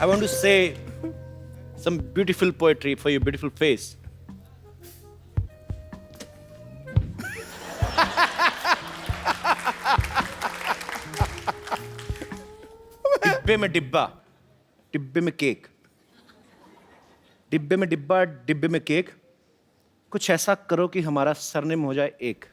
I want to say some beautiful poetry for your beautiful face. डिब्बे में डिब्बा, डिब्बे में केक, डिब्बे में डिब्बा, डिब्बे में केक। कुछ ऐसा करो कि हमारा सरनेम हो जाए एक।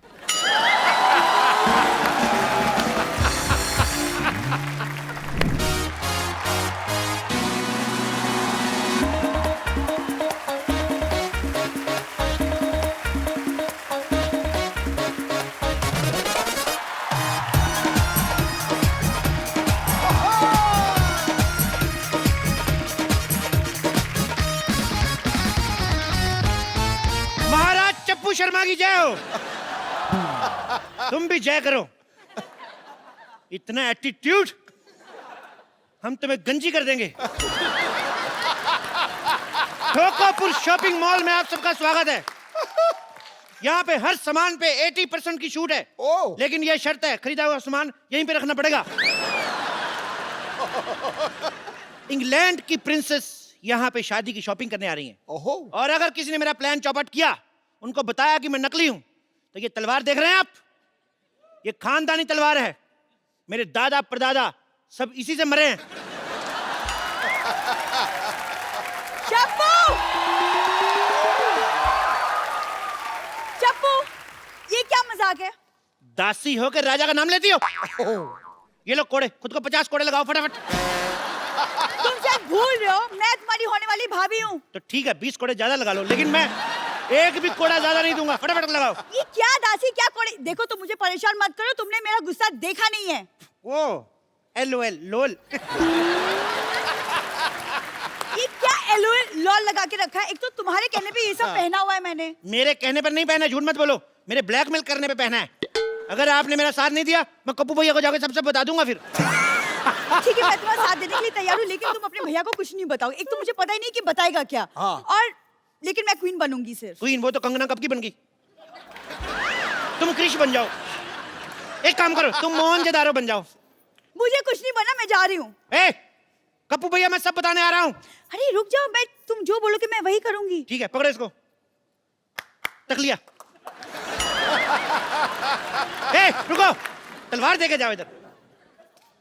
चप्पू शर्मा की जय हो। तुम भी जय करो। इतना एटीट्यूड, हम तुम्हें गंजी कर देंगे। ठोकापुर शॉपिंग मॉल में आप सबका स्वागत है। यहाँ पे हर सामान पे 80% की छूट है। लेकिन यह शर्त है, खरीदा हुआ सामान यहीं पे रखना पड़ेगा। इंग्लैंड की प्रिंसेस यहाँ पे शादी की शॉपिंग करने आ रही हैं। और अगर किसी ने मेरा प्लान चौपट किया, उनको बताया कि मैं नकली हूं, तो ये तलवार देख रहे हैं आप, ये खानदानी तलवार है। मेरे दादा परदादा सब इसी से मरे हैं। चप्पू! चप्पू, ये क्या मजाक है? दासी हो के राजा का नाम लेती हो? ये लो कोड़े, खुद को 50 कोड़े लगाओ फटाफट। तुम शायद भूल रहे हो, मैं तुम्हारी होने वाली भाभी हूँ। तो ठीक है, 20 कोड़े ज्यादा लगा लो, लेकिन मैं एक भी कोड़ा ज्यादा नहीं दूंगा। फटाफट लगाओ। ये क्या दासी, क्या कोड़े? देखो तुम मुझे परेशान मत करो, तुमने मेरा गुस्सा देखा नहीं है। ओ LOL लोल। ये क्या LOL लॉल लगा के रखा है? एक तो तुम्हारे कहने पे ये सब पहना हुआ है मैंने। मेरे कहने पर नहीं पहना, झूठ मत बोलो। मेरे ब्लैकमेल करने पे पहना है। अगर आपने मेरा साथ नहीं दिया, मैं कप्पू भैया को जाकर सबसे बता दूंगा फिर। ठीक है, मैं तुम्हारा साथ देने के लिए तैयार हूँ, लेकिन तुम अपने भैया को कुछ नहीं बताओ। एक तो मुझे पता ही नहीं कि बताएगा क्या। और लेकिन मैं क्वीन बनूंगी सिर्फ। क्वीन? वो तो कंगना कब की बन गई। तुम क्रिश बन जाओ। एक काम करो, तुम मोहनजोदारो बन जाओ। मुझे कुछ नहीं बनना, मैं जा रही हूँ। ए, कप्पू भैया मैं सब बताने आ रहा हूँ। अरे रुक जाओ, मैं तुम जो बोलोगे मैं वही करूंगी। ठीक है, पकड़ो इसको। तक लिया। ए, रुको, तलवार देके जाओ इधर।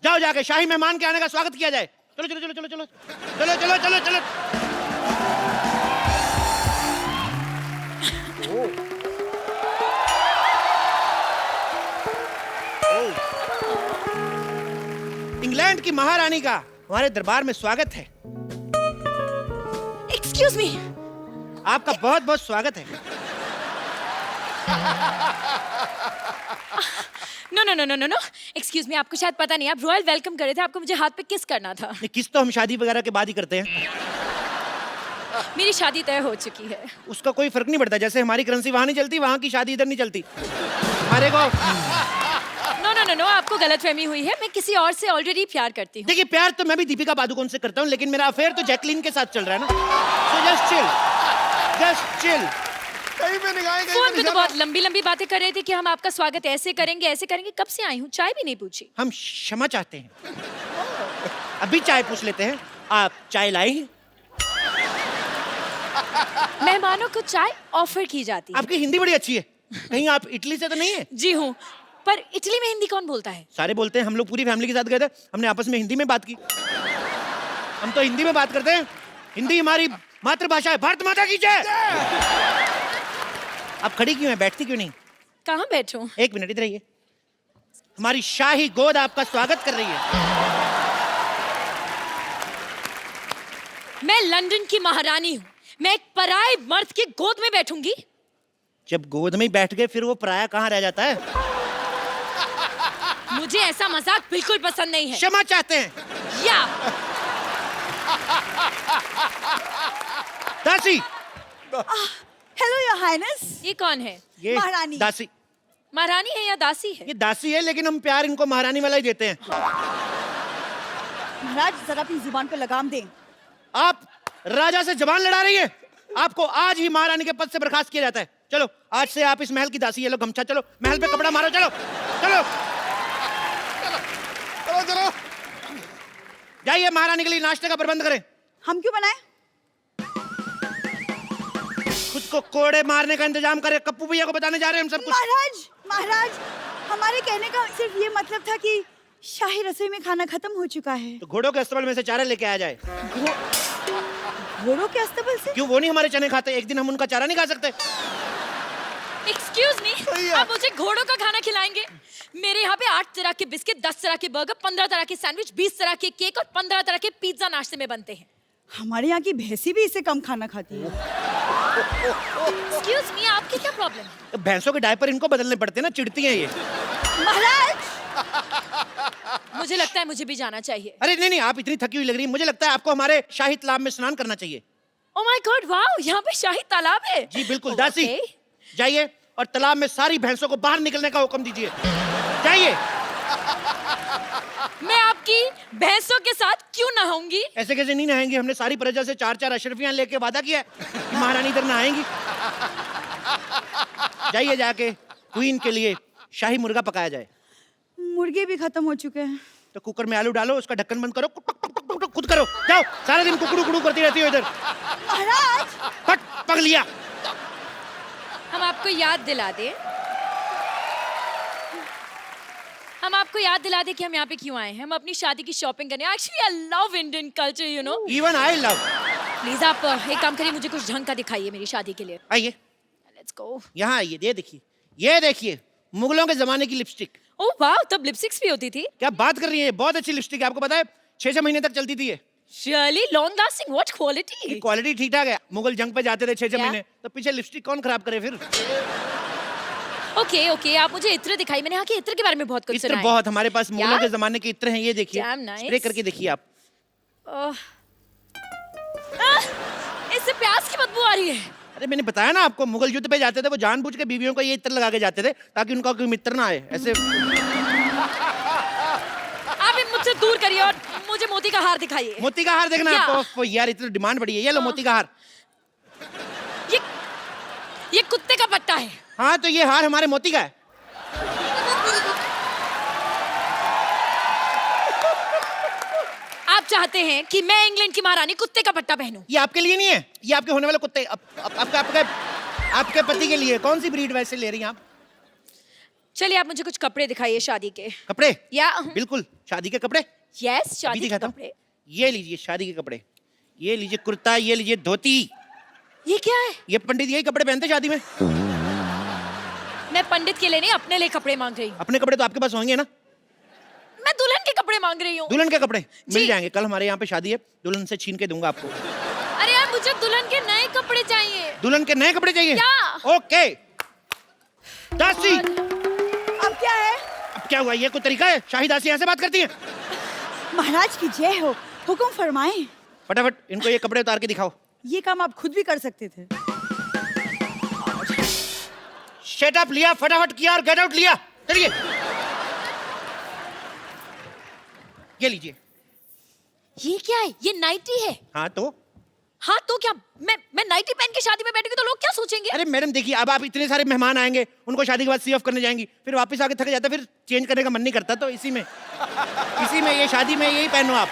जाओ, जाके शाही मेहमान के आने का स्वागत किया जाए। चलो चलो चलो चलो चलो चलो चलो चलो चलो। इंग्लैंड की महारानी का हमारे दरबार में स्वागत है। Excuse me. आपका बहुत बहुत स्वागत है। No no no no no no, excuse me, आपको शायद पता नहीं, आप रॉयल वेलकम कर रहे थे, आपको मुझे हाथ पे किस करना था। ये किस तो हम शादी वगैरह के बाद ही करते हैं। मेरी शादी तय हो चुकी है। उसका कोई फर्क नहीं पड़ता। जैसे हमारी करेंसी वहां नहीं चलती, वहां की शादी इधर नहीं चलती। हमारे को नो नो नो नो, आपको गलतफहमी हुई है, मैं किसी और से ऑलरेडी प्यार करती हूँ। देखिए, प्यार तो मैं भी दीपिका पादुकोण से करता हूँ, लेकिन मेरा अफेयर तो जैकलीन के साथ चल रहा है ना। So just chill, just chill। कहीं पे निगाहें, कहीं फोन पे पे तो निशाना। बहुत लंबी लंबी बातें कर रहे थे कि हम आपका स्वागत ऐसे करेंगे ऐसे करेंगे। कब से आई हूँ, चाय भी नहीं पूछी। हम क्षमा चाहते हैं। अभी चाय पूछ लेते हैं। आप चाय लाई? मेहमानों को चाय ऑफर की जाती है। आपकी हिंदी बड़ी अच्छी है। कहीं आप इटली से तो नहीं है? जी हूँ, पर इटली में हिंदी कौन बोलता है? सारे बोलते हैं। हम लोग पूरी फैमिली के साथ गए थे, हमने आपस में हिंदी में बात की। हम तो हिंदी में बात करते हैं। हिंदी हमारी मातृभाषा है। भारत माता की जय। आप खड़ी क्यों है, बैठती क्यों नहीं? कहाँ बैठूं? एक मिनट इधर आइए। हमारी शाही गोद आपका स्वागत कर रही है। मैं लंदन की महारानी हूँ, मैं एक पराये मर्द की गोद में बैठूंगी? जब गोद में ही बैठ गए, फिर वो पराया कहाँ रह जाता है? मुझे ऐसा मजाक बिल्कुल पसंद नहीं है। क्षमा चाहते हैं। या दासी। Hello your highness. ये कौन है? ये महारानी। दासी। महारानी है या दासी है? ये दासी है, लेकिन हम प्यार इनको महारानी वाला ही देते हैं। महाराज जरा अपनी जुबान पे लगाम दें। आप राजा से जबान लड़ा रही है। आपको आज ही महारानी के पद से बर्खास्त किया जाता है। चलो, आज से आप इस महल की दासी। ये लो गमछा, चलो महल पे कपड़ा मारो। चलो चलो चलो चलो। जाइए। जाइए महारानी के लिए नाश्ते का प्रबंध करें। हम क्यों बनाए? खुद को कोड़े मारने का इंतजाम करें। कप्पू भैया को बताने जा रहे हैं हम सब कुछ। महाराज, महाराज, हमारे कहने का सिर्फ ये मतलब था कि शाही रसोई में खाना खत्म हो चुका है। तो घोड़ों के अस्तबल में से चारा लेके आ जाए। घोड़ों के अस्तबल से? क्यों, वो नहीं हमारे चने खाते? एक दिन हम उनका चारा नहीं खा सकते? एक्सक्यूज मी, आप मुझे घोड़ों का खाना खिलाएंगे? मेरे यहाँ पे 8 तरह के बिस्किट, 10 तरह के बर्गर, 15 तरह के सैंडविच, 20 तरह के केक और 15 तरह के पिज्जा नाश्ते में बनते हैं। हमारे यहाँ की भैंसी भी इससे कम खाना खाती है। एक्सक्यूज मी, आपकी क्या प्रॉब्लम है? भैंसों के डायपर इनको बदलने पड़ते हैं ना, चिढ़ती हैं ये। महाराज, मुझे लगता है मुझे भी जाना चाहिए। अरे नहीं नहीं, आप इतनी थकी हुई लग रही है, मुझे लगता है आपको हमारे शाही तालाब में स्नान करना चाहिए। ओह माय गॉड, वाओ, यहाँ पे शाही तालाब है। जी बिल्कुल। Oh, दासी, okay. जाइए और तालाब में सारी भैंसों को बाहर निकलने का हुक्म दीजिए। जाइए। मैं आपकी भैंसों के साथ क्यों नहाऊंगी? ऐसे कैसे नहीं नहाएंगी? हमने सारी प्रजा से 4-4 अशरफियां लेके वादा किया है कि महारानी इधर नहाएंगी। जाइए, जाके क्वीन के लिए शाही मुर्गा पकाया जाए। मुर्गे भी खत्म हो चुके हैं। तो कुकर में आलू डालो, उसका ढक्कन बंद करो, टुक, टुक, टुक, टुक, खुद करो। जाओ, सारा दिन कुकड़ू कुकड़ू करती रहती हो इधर। महाराज, फट पक लिया। हम आपको याद दिला दें, हम आपको याद दिला दें कि हम यहाँ पे क्यों आए हैं। हम अपनी शादी की शॉपिंग करने। Actually I love Indian culture, you know. Even I love. Please आप एक काम करिए, मुझे कुछ ढंग का दिखाइए मेरी शादी के लिए। आइए, लेट्स गो। यहाँ आइए, ये देखिए, ये देखिए, मुगलों के जमाने की लिपस्टिक। ओह वाह, तब लिपस्टिक्स भी होती थी? क्या बात कर रही है, बहुत अच्छी लिपस्टिक है। आपको पता है 6-6 महीने तक चलती थी ये। Surely long lasting, what quality? Quality ठीक ठाक है। मुगल जंग पे जाते थे 6-6 क्या? महीने, तो पीछे लिपस्टिक कौन खराब करे फिर? ओके ओके, आप मुझे इत्र दिखाई। मैंने यहाँ के इत्र के बारे में बहुत कुछ इत्र सुना है। बहुत, हमारे पास मुगलों क्या? के जमाने के इत्र हैं, ये देखिए। Damn nice. स्प्रे करके देखिए आप। इससे प्याज की बदबू आ रही है। अरे मैंने बताया ना आपको, मुगल युद्ध पे जाते थे, वो जानबूझ के बीवियों को ये इत्र लगा के जाते थे ताकि उनका कोई मित्र ना आए। ऐसे आप मुझसे दूर करिए और मुझे मोती का हार दिखाइए। मोती का हार देखना क्या? आपको? यार इतनी डिमांड बढ़ी है, ये लो मोती का हार। ये कुत्ते का पट्टा है। हाँ, तो ये हार हमारे मोती का है। आप चाहते हैं कि मैं इंग्लैंड की महारानी कुत्ते का पट्टा पहनूं? ये आपके लिए नहीं है, ये आपके होने वाले कुत्ते, आपके पति के लिए। कौन सी ब्रीड वैसे ले रही हैं आप? चलिए आप मुझे कुछ कपड़े दिखाइए शादी के। कपड़े? या बिल्कुल, शादी के कपड़े। यस, अभी शादी के दिखाता हूं। कपड़े। ये लीजिए शादी के कपड़े, ये लीजिए कुर्ता, ये लीजिए धोती। ये क्या है? ये पंडित यही कपड़े पहनते शादी में। मैं पंडित के लिए नहीं, अपने लिए कपड़े मांग रही हूँ। अपने कपड़े तो आपके पास होंगे ना? मैं दुल्हन के कपड़े मांग रही हूँ। दुल्हन के कपड़े मिल जी। जाएंगे। कल हमारे यहाँ पे शादी है, दुल्हन से छीन के दूंगा आपको। अरे यार, मुझे दुल्हन के नए कपड़े चाहिए। दुल्हन के नए कपड़े चाहिए? क्या? ओके। दासी, अब क्या है? अब क्या हुआ? ये कोई तरीका है? शाही दासी ऐसे बात करती है? महाराज की जय हो, हुक्म फरमाएं। फटाफट इनको ये कपड़े उतार के दिखाओ। ये काम आप खुद भी कर सकते थे। शट अप लिया, फटाफट किया और गेट आउट लिया। चलिए, ये लीजिए। ये क्या है? ये नाइटी है। हाँ तो? हाँ तो क्या, मैं नाइटी पहन के शादी में बैठूंगी तो लोग क्या सोचेंगे? अरे मैडम देखिए, अब आप इतने सारे मेहमान आएंगे, उनको शादी के बाद सी ऑफ करने जाएंगी, फिर वापस आके थक जाता, फिर चेंज करने का मन नहीं करता, तो इसी में ये शादी में यही पहनो आप।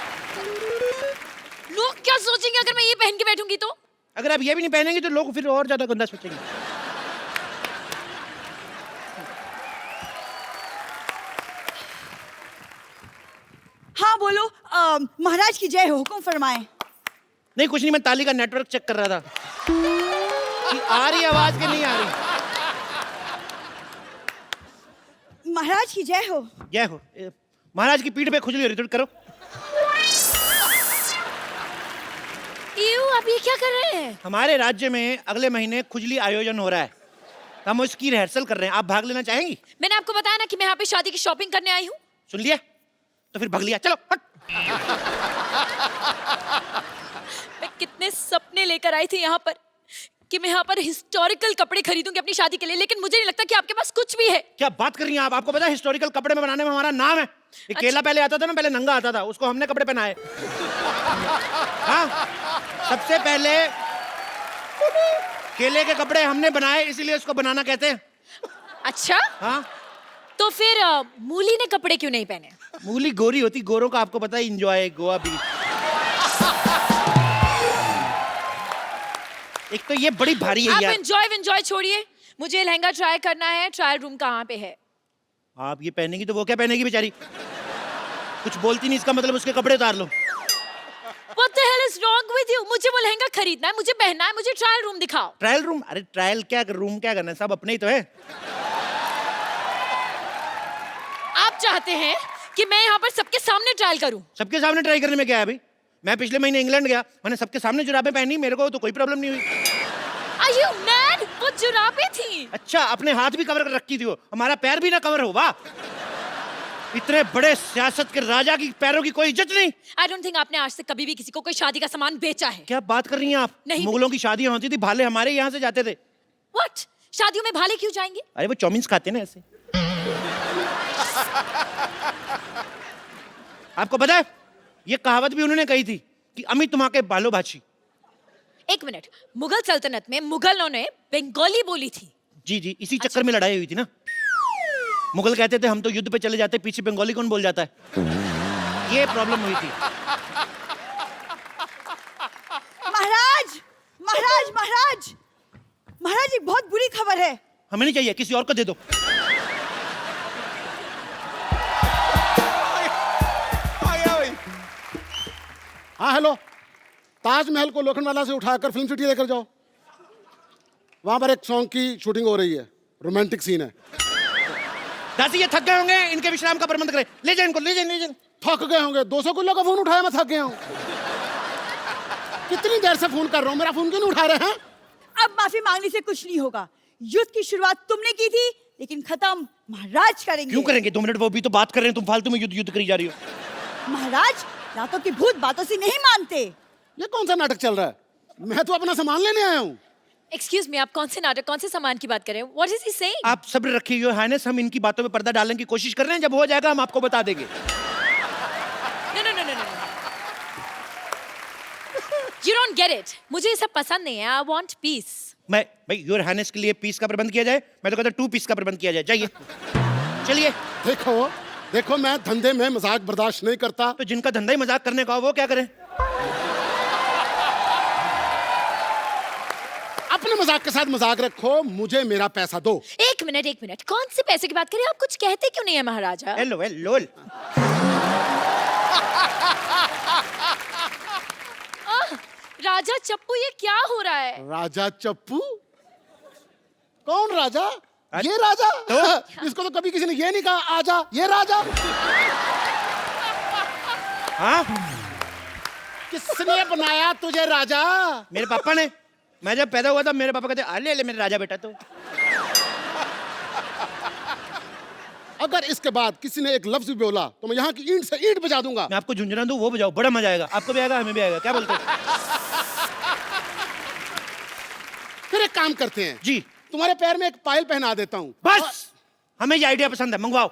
लोग क्या सोचेंगे अगर मैं ये पहन के बैठूंगी तो? अगर आप ये भी नहीं पहनेंगे तो लोग फिर और ज्यादा गंदा सोचेंगे। हाँ बोलो, महाराज की जय हो, हुक्म फरमाएं। नहीं कुछ नहीं, मैं ताली का नेटवर्क चेक कर रहा था कि आ रही आवाज कि नहीं आ रही। महाराज की जय हो। जय हो। महाराज की पीठ पे खुजली हो रही, थोड़ी करो। आप ये क्या कर रहे हैं? हमारे राज्य में अगले महीने खुजली आयोजन हो रहा है, हम उसकी रिहर्सल कर रहे हैं। आप भाग लेना चाहेंगी? मैंने आपको बताया ना कि मैं यहाँ पे शादी की शॉपिंग करने आई हूँ। सुन लिया? तो फिर भाग लिया, चलो हट। मैं कितने सपने लेकर आई थी यहाँ पर कि मैं यहाँ पर हिस्टोरिकल कपड़े खरीदूंगी अपनी शादी के लिए, लेकिन मुझे नहीं लगता कि आपके पास कुछ भी है। क्या बात कर रही हैं आप? आपको पता है हिस्टोरिकल कपड़े में बनाने में हमारा नाम है। ये केला पहले आता था ना, पहले नंगा आता था, उसको हमने कपड़े पहनाए। हाँ, सबसे पहले केले के कपड़े हमने बनाए, इसीलिए उसको बनाना कहते हैं। अच्छा, हाँ, तो फिर मूली ने कपड़े क्यों नहीं पहने? मूली गोरी होती, गोरों का आपको पता है, एंजॉय गोवा बीच। एक तो ये बड़ी भारी है आप यार। एंजॉय छोड़िए, मुझे लहंगा ट्राई करना है। ट्रायल रूम कहाँ पे है? आप ये पहनेगी तो वो क्या पहनेगी बेचारी? कुछ बोलती नहीं, इसका मतलब उसके कपड़े उतार लो। What the hell is wrong with you? मुझे वो लहंगा खरीदना है, मुझे पहनना है, मुझे ट्रायल रूम दिखाओ। Trial room? अरे ट्रायल क्या, रूम क्या करना है, सब अपने ही तो है। आप चाहते हैं कि मैं यहाँ पर सबके सामने ट्रायल करूं? सबके सामने ट्राई करने में क्या है भाई? मैं पिछले महीने इंग्लैंड गया, मैंने सबके सामने जुराबें पहनी, मेरे को तो कोई प्रॉब्लम नहीं हुई। Are you mad? वो जुराबें थी। अच्छा, अपने हाथ भी कवर कर रखी थी वो, हमारा पैर भी ना कवर हो। वाह, इतने बड़े सियासत के राजा की पैरों की कोई इज्जत नहीं। I don't think आपने आज तक कभी भी किसी को कोई शादी का सामान बेचा है। क्या बात कर रही हैं आप? नहीं। मुगलों की शादियां होती थी, भाले हमारे यहाँ से जाते थे। What? शादियों में भाले क्यों जाएंगे? अरे वो चौमिन्स खाते ना ऐसे। आपको पता है, ये कहावत भी उन्होंने कही थी कि अमी तुम्हारे बालो भाची। एक मिनट, मुगल सल्तनत में मुगलों ने बंगाली बोली थी। जी जी, इसी चक्कर में लड़ाई हुई थी ना। मुगल कहते थे हम तो युद्ध पे चले जाते, पीछे बंगाली कौन बोल जाता है, ये प्रॉब्लम हुई थी। महाराज महाराज महाराज महाराज, एक बहुत बुरी खबर है। हमें नहीं चाहिए, किसी और को दे दो। आ गया भाई। हाँ हेलो, ताजमहल को लोखंडवाला से उठाकर फिल्म सिटी लेकर जाओ। वहां पर एक सॉन्ग की शूटिंग हो रही है, रोमांटिक सीन है। दासी ये थक गए होंगे, इनके विश्राम का प्रबंध करें। ले जाए इनको, ले जाए, ले जाए। थक गए होंगे, 200 किलो का फोन उठाया, मैं थक गया हूँ। कितनी देर से फोन कर रहा हूँ, मेरा फोन क्यों नहीं उठा रहे हैं? अब माफी मांगने से कुछ नहीं होगा। युद्ध की शुरुआत तुमने की थी, लेकिन खत्म महाराज करेंगे। क्यों करेंगे? 2 मिनट, वो भी तो बात कर रहे हैं, तुम फालतू में युद्ध करी जा रही हो। महाराज, रातों की भूत बातों से नहीं मानते। ये कौन सा नाटक चल रहा है? मैं तो अपना सामान लेने आया हूँ। Excuse me, आप कौन से नाटक, कौन से सामान की बात कर रहे हैं? What is he saying? आप सब्र रखिए योर हाइनेस, हम इनकी बातों पे पर्दा डालने की कोशिश कर रहे हैं, जब हो जाएगा हम आपको बता देंगे। No. You don't get it. मुझे ये सब पसंद नहीं है। I want peace. मैं भाई योर हाइनेस के लिए पीस का प्रबंध किया जाए, मैं तो कहता 2 पीस का प्रबंध किया जाए। जाइए, चलिए। देखो देखो, मैं धंधे में मजाक बर्दाश्त नहीं करता। तो जिनका धंधा ही मजाक करने का हो, वो क्या करें? अपने मजाक के साथ मजाक रखो, मुझे मेरा पैसा दो। एक मिनट, कौन से पैसे की बात करें? आप कुछ कहते क्यों नहीं है महाराजा? Hello hello. राजा चप्पू, ये क्या हो रहा है? राजा चप्पू? कौन राजा? ये राजा? तो? इसको तो कभी किसी ने ये नहीं कहा, आजा ये राजा। हाँ, किसने बनाया तुझे राजा? मेरे पापा ने। मैं जब पैदा हुआ था, मेरे पापा कहते अले ले मेरे राजा बेटा। तो अगर इसके बाद किसी ने एक लफ्ज भी बोला तो मैं यहाँ की ईंट से ईंट बजा दूंगा। मैं आपको झुंझुना दूं, वो बजाओ, बड़ा मजा आएगा। आपको भी आएगा, हमें भी आएगा। क्या बोलते हो? फिर एक काम करते हैं जी, तुम्हारे पैर में एक पायल पहना देता हूँ। बस हमें ये आइडिया पसंद है, मंगवाओ।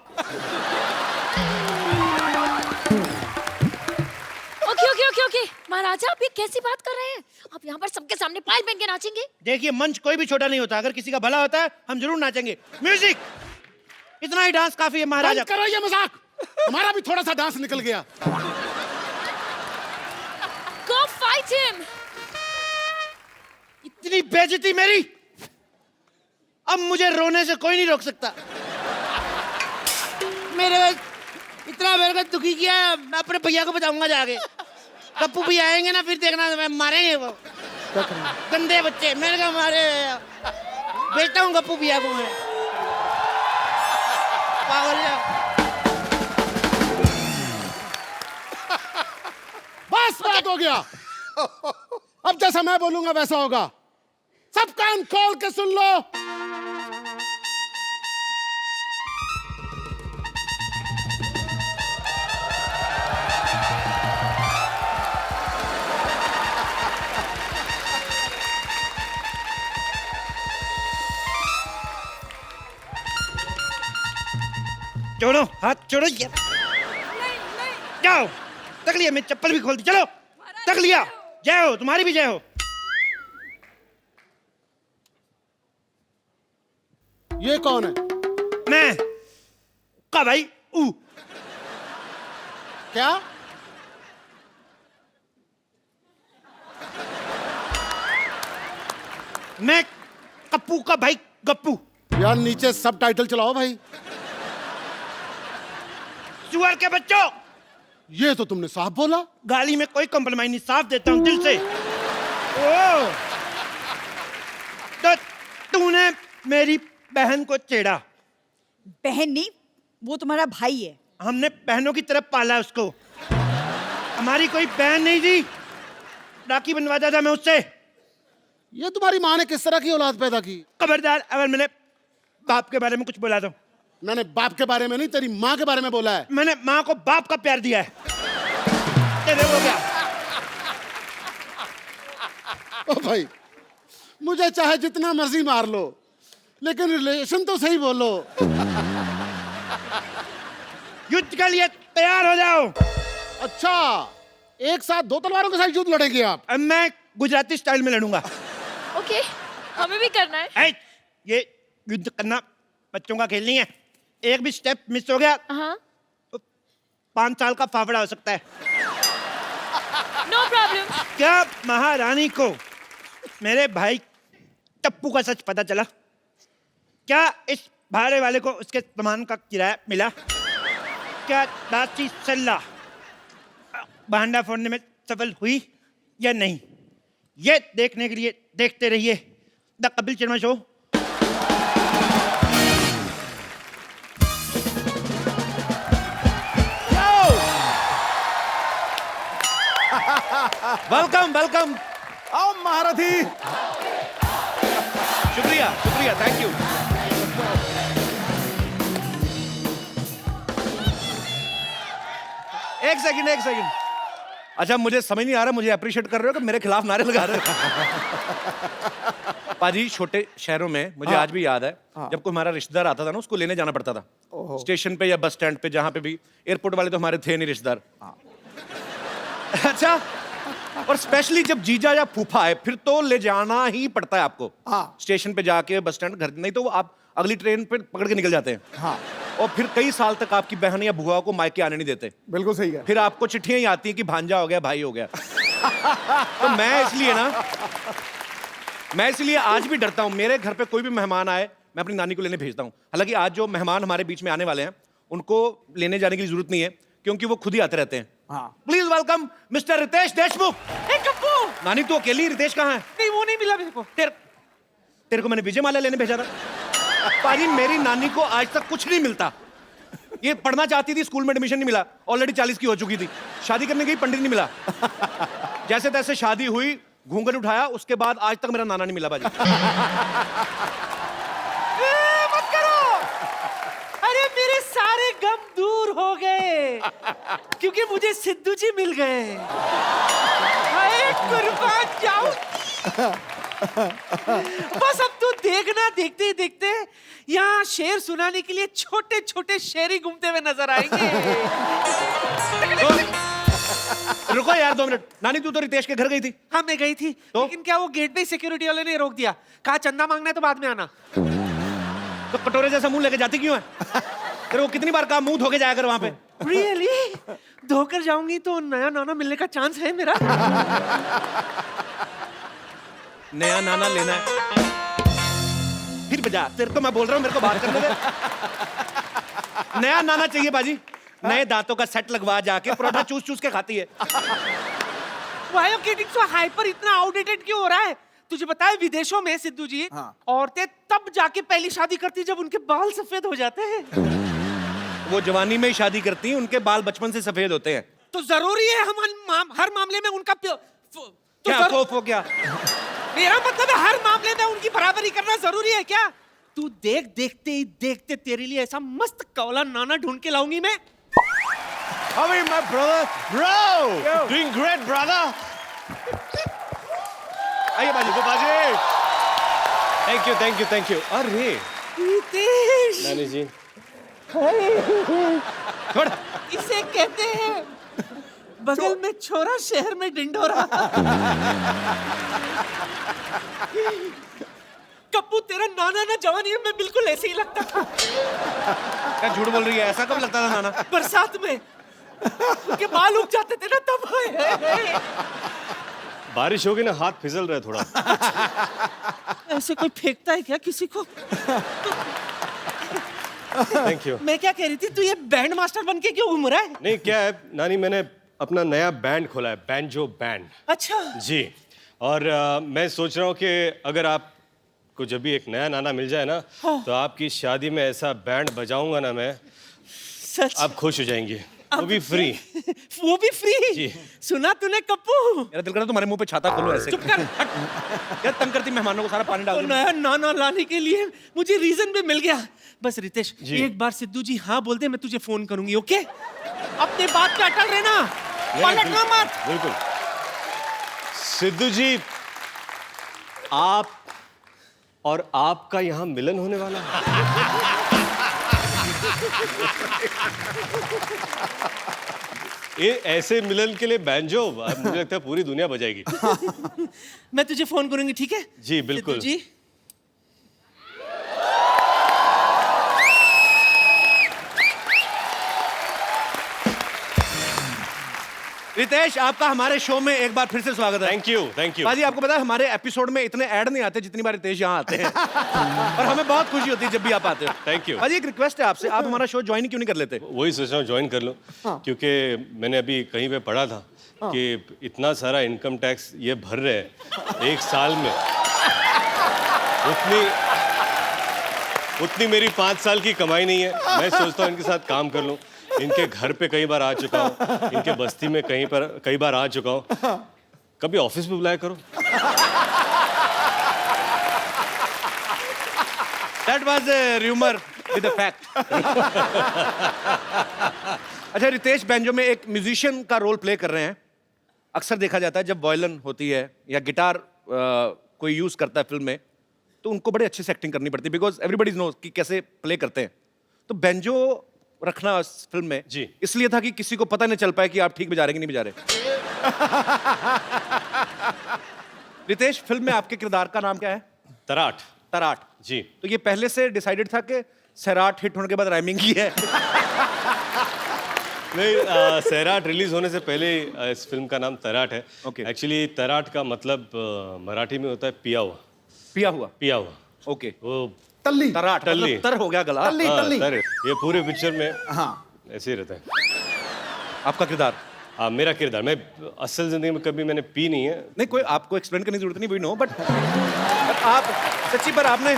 ओके। महाराजा, आप ये कैसी बात कर रहे हैं? आप यहाँ पर सबके सामने पायल पहन के नाचेंगे? देखिए, मंच कोई भी छोटा नहीं होता, अगर किसी का भला होता है हम जरूर नाचेंगे। म्यूजिक, इतना ही डांस काफी है महाराजा। बंद करो ये मजाक, हमारा भी थोड़ा सा डांस निकल गया। Go fight him! इतनी बेइज्जती मेरी, अब मुझे रोने से कोई नहीं रोक सकता। इतना मेरे को दुखी किया, मैं अपने भैया को बताऊंगा जाके। गप्पू भी आएंगे ना, फिर देखना मैं मारेंगे वो गंदे बच्चे। मेरे को मारे, बेचता हूँ गप्पू भैया को मैं। पागल है। बस बात हो गया। अब जैसा मैं बोलूंगा वैसा होगा। सब कान खोल के सुन लो। छोड़ो हाथ, छोड़ो यार। जाओ, तक लिया, मैं चप्पल भी खोल दी। चलो, तक लिया। जय हो, तुम्हारी भी जय हो। ये कौन है? मैं का भाई क्या? मैं कप्पू का भाई गप्पू। यार नीचे सब टाइटल चलाओ भाई। सुअर के बच्चों, ये तो तुमने साफ बोला। गाली में कोई कॉम्प्रोमाइज नहीं, साफ देता हूं दिल से। ओ, तो तूने मेरी बहन को छेड़ा। बहन नहीं, वो तुम्हारा भाई है। हमने बहनों की तरफ पाला उसको, हमारी कोई बहन नहीं थी, राखी बनवाता था मैं उससे। ये तुम्हारी माँ ने किस तरह की औलाद पैदा की? खबरदार अगर मैंने बाप के बारे में कुछ बोला तो। मैंने बाप के बारे में नहीं, तेरी माँ के बारे में बोला है। मैंने माँ को बाप का प्यार दिया है। तेरे हो गया। ओ भाई, मुझे चाहे जितना मर्जी मार लो, लेकिन रिलेशन तो सही बोलो। युद्ध के लिए तैयार हो जाओ। अच्छा, एक साथ दो तलवारों के साथ युद्ध लड़ेंगे आप? अब मैं गुजराती स्टाइल में लड़ूंगा। ओके, हमें भी करना है। ये युद्ध करना बच्चों का खेल नहीं है। एक भी स्टेप मिस हो गया हाँ, तो 5 साल का फाफड़ा हो सकता है। No problem. क्या महारानी को मेरे भाई टप्पू का सच पता चला? क्या इस भाड़े वाले को उसके सामान का किराया मिला? क्या दासी सल्ला भांडा फोड़ने में सफल हुई या नहीं? ये देखने के लिए देखते रहिए the Kapil Sharma show. Welcome welcome. आओ महारथी। शुक्रिया शुक्रिया, थैंक यू। एक सेकंड एक सेकंड। अच्छा, मुझे समझ नहीं आ रहा, मुझे अप्रिशिएट कर रहे हो कि मेरे खिलाफ नारे लगा रहे हो? पाजी, छोटे शहरों में मुझे आज भी याद है, जब कोई हमारा रिश्तेदार आता था ना, उसको लेने जाना पड़ता था स्टेशन पे या बस स्टैंड पे, जहां पे भी। एयरपोर्ट वाले तो हमारे थे नहीं रिश्तेदार। अच्छा, और स्पेशली जब जीजा या फूफा आए, फिर तो ले जाना ही पड़ता है आपको। स्टेशन पे जाके, बस स्टैंड, घर, नहीं तो आप अगली ट्रेन पे पकड़ के निकल जाते हैं। हाँ, और फिर कई साल तक आपकी बहन या बुआ को मायके आने नहीं देते। बिल्कुल सही है। फिर आपको चिट्ठियां ही आती हैं कि भांजा हो गया, भाई हो गया। तो मैं इसलिए आज भी डरता हूं। मेरे घर पे कोई भी मेहमान आए, मैं अपनी नानी को लेने भेजता हूं। हालांकि आज जो मेहमान हमारे बीच में आने वाले हैं, उनको लेने जाने की जरूरत नहीं है, क्योंकि वो खुद ही आते रहते हैं। Please welcome mister Ritesh Deshmukh. नानी, तू अकेली? रितेश कहाँ है? नहीं, वो नहीं मिला मेरे को। तेरे को मैंने विजय माल्या लेने भेजा था। पाजी, मेरी नानी को आज तक कुछ नहीं मिलता। ये पढ़ना चाहती थी, स्कूल में एडमिशन नहीं मिला, ऑलरेडी 40 की हो चुकी थी। शादी करने गई, पंडित नहीं मिला। जैसे तैसे शादी हुई, घूंघट उठाया, उसके बाद आज तक मेरा नाना नहीं मिला। बाजी मत करो। अरे मेरे सारे गम दूर हो गए, क्योंकि मुझे सिद्धू जी मिल गए। अरे कुर्बान जाऊं। बस अब तो देखना, देखते ही देखते यहाँ शेर सुनाने के लिए छोटे छोटे शेर ही घूमते हुए नजर आएंगे। रुको यार 2 मिनट। नानी, तू तो रितेश के घर गई थी। हाँ, मैं गई थी, तो? लेकिन क्या वो गेट पे सिक्योरिटी वाले ने रोक दिया, कहा चंदा मांगना है तो बाद में आना। तो कटोरे जैसा मुंह लेके जाती क्यों है? तेरे को कितनी बार कहा मुंह धोके जाया कर वहां पे। रियली? धोकर जाऊंगी तो नया नाना मिलने का चांस है मेरा? नया नाना लेना है? फिर बजा। तेरे को मैं बोल रहा हूँ, मेरे को बात करने दे। नया नाना चाहिए बाजी। नए दांतों का सेट लगवा, जाके परोठा चूस चूस के खाती है। Why are you getting so hyper? इतना आउटडेटेड क्यों हो रहा है? तुझे पता है विदेशों में सिद्धू जी, औरतें तब जाके पहली शादी करती जब उनके बाल सफेद हो जाते हैं। वो जवानी में ही शादी करती हैं, उनके बाल बचपन से सफेद होते हैं। तो जरूरी है हम हर मामले में उनका क्या? मेरा मतलब है हर मामले में उनकी बराबरी करना जरूरी है क्या? तू देखते ही देखते तेरे लिए ऐसा मस्त कौला नाना ढूंढ के लाऊंगी मैं। How are you, my brother? Bro, doing great, brother. आइए बाजी। बाजी, thank you. अरे रितेश, नानी जी, छोड़। इसे कहते हैं बगल में छोरा, शहर में डिंडोरा। कप्पू, तेरा नाना ना जवानी में बिल्कुल ऐसे ही लगता था। क्या झूठ बोल रही है? ऐसा कब लगता था नाना? बरसात में उनके बाल उग जाते थे ना, तब। बारिश होगी ना, हाथ फिसल रहा है थोड़ा। ऐसे कोई फेंकता है क्या किसी को? Thank you. मैं क्या कह रही थी, तू ये बैंड मास्टर बन के क्यों घूम रहा है? नहीं, क्या है नानी, मैंने अपना नया बैंड खोला है, बैंजो बैंड। अच्छा। जी। और मैं सोच रहा हूँ कि अगर आपको जब भी एक नया नाना मिल जाए ना, तो आपकी शादी में ऐसा बैंड बजाऊंगा ना मैं, सच? आप खुश हो जाएंगी। वो भी फ्री। वो भी फ्री? जी। सुना तूने कप्पू? मेरा दिल कर रहा है तुम्हारे मुंह पे छाता खोलो ऐसे। चुप कर। यार तंग करती मेहमानों को, सारा पानी डाल तो दूं। नया नाना लाने के लिए मुझे रीजन भी मिल गया। बस रितेश, जी। एक बार सिद्धू जी हाँ बोल दे, मैं तुझे फोन करूंगी, ओके? अपने बात पे अटल रहना, पलटना मत। बिल्कुल। सिद्धू जी, आप और आपका यहाँ मिलन होने वाला है। ये ऐसे मिलन के लिए बैंजो मुझे लगता है पूरी दुनिया बजाएगी। मैं तुझे फोन करूंगी, ठीक है? जी बिल्कुल। सिद्धू जी, रितेश, आपका हमारे शो में एक बार फिर से स्वागत है। Thank you, thank you. बाजी, आपको पता है हमारे एपिसोड में इतने ऐड नहीं आते जितनी बार रितेश यहाँ आते हैं। और हमें बहुत खुशी होती है जब भी आप आते हो। Thank you। बाजी, एक रिक्वेस्ट है आपसे, आप हमारा शो ज्वाइन क्यों नहीं कर लेते? वही सोच रहा हूँ ज्वाइन कर लो, क्योंकि मैंने अभी कहीं पे पढ़ा था कि इतना सारा इनकम टैक्स ये भर रहे हैं एक साल में, उतनी मेरी 5 साल की कमाई नहीं है। मैं सोचता हूँ इनके साथ काम कर लूँ। इनके घर पे कई बार आ चुका हूँ, इनके बस्ती में कई बार आ चुका हूँ। कभी ऑफिस में बुलाया करो। That was a rumor with a fact। अच्छा, रितेश बैंजो में एक म्यूजिशियन का रोल प्ले कर रहे हैं। अक्सर देखा जाता है जब वायलिन होती है या गिटार कोई यूज करता है फिल्म में, तो उनको बड़े अच्छे से एक्टिंग करनी पड़ती है, बिकॉज एवरीबडी नोज कि कैसे प्ले करते हैं। तो बैंजो रखना इस फिल्म में जी इसलिए था कि किसी को पता नहीं चल पाए कि आप ठीक बजा रहे कि नहीं बजा रहे। रितेश, फिल्म में आपके किरदार का नाम क्या है? तराट। तराट। जी। तो ये पहले से डिसाइडेड था कि सैराट हिट होने के बाद राइमिंग की है? नहीं, सैराट रिलीज होने से पहले इस फिल्म का नाम तराट है। Okay। एक्चुअली तराट का मतलब मराठी में होता है पिया हुआ। पिया हुआ। पिया हुआ। ओके। वो तल्ली। तराट टल्ली। मतलब तर हो गया गला। तल्ली, हाँ, तल्ली। तर। ये पूरे पिक्चर में हाँ। ऐसे ही रहता है। आपका किरदार? मेरा किरदार, मैं असल जिंदगी में कभी मैंने पी नहीं है। नहीं, कोई आपको एक्सप्लेन करने की जरूरत नहीं, वी नो, बट आप सच्ची पर आपने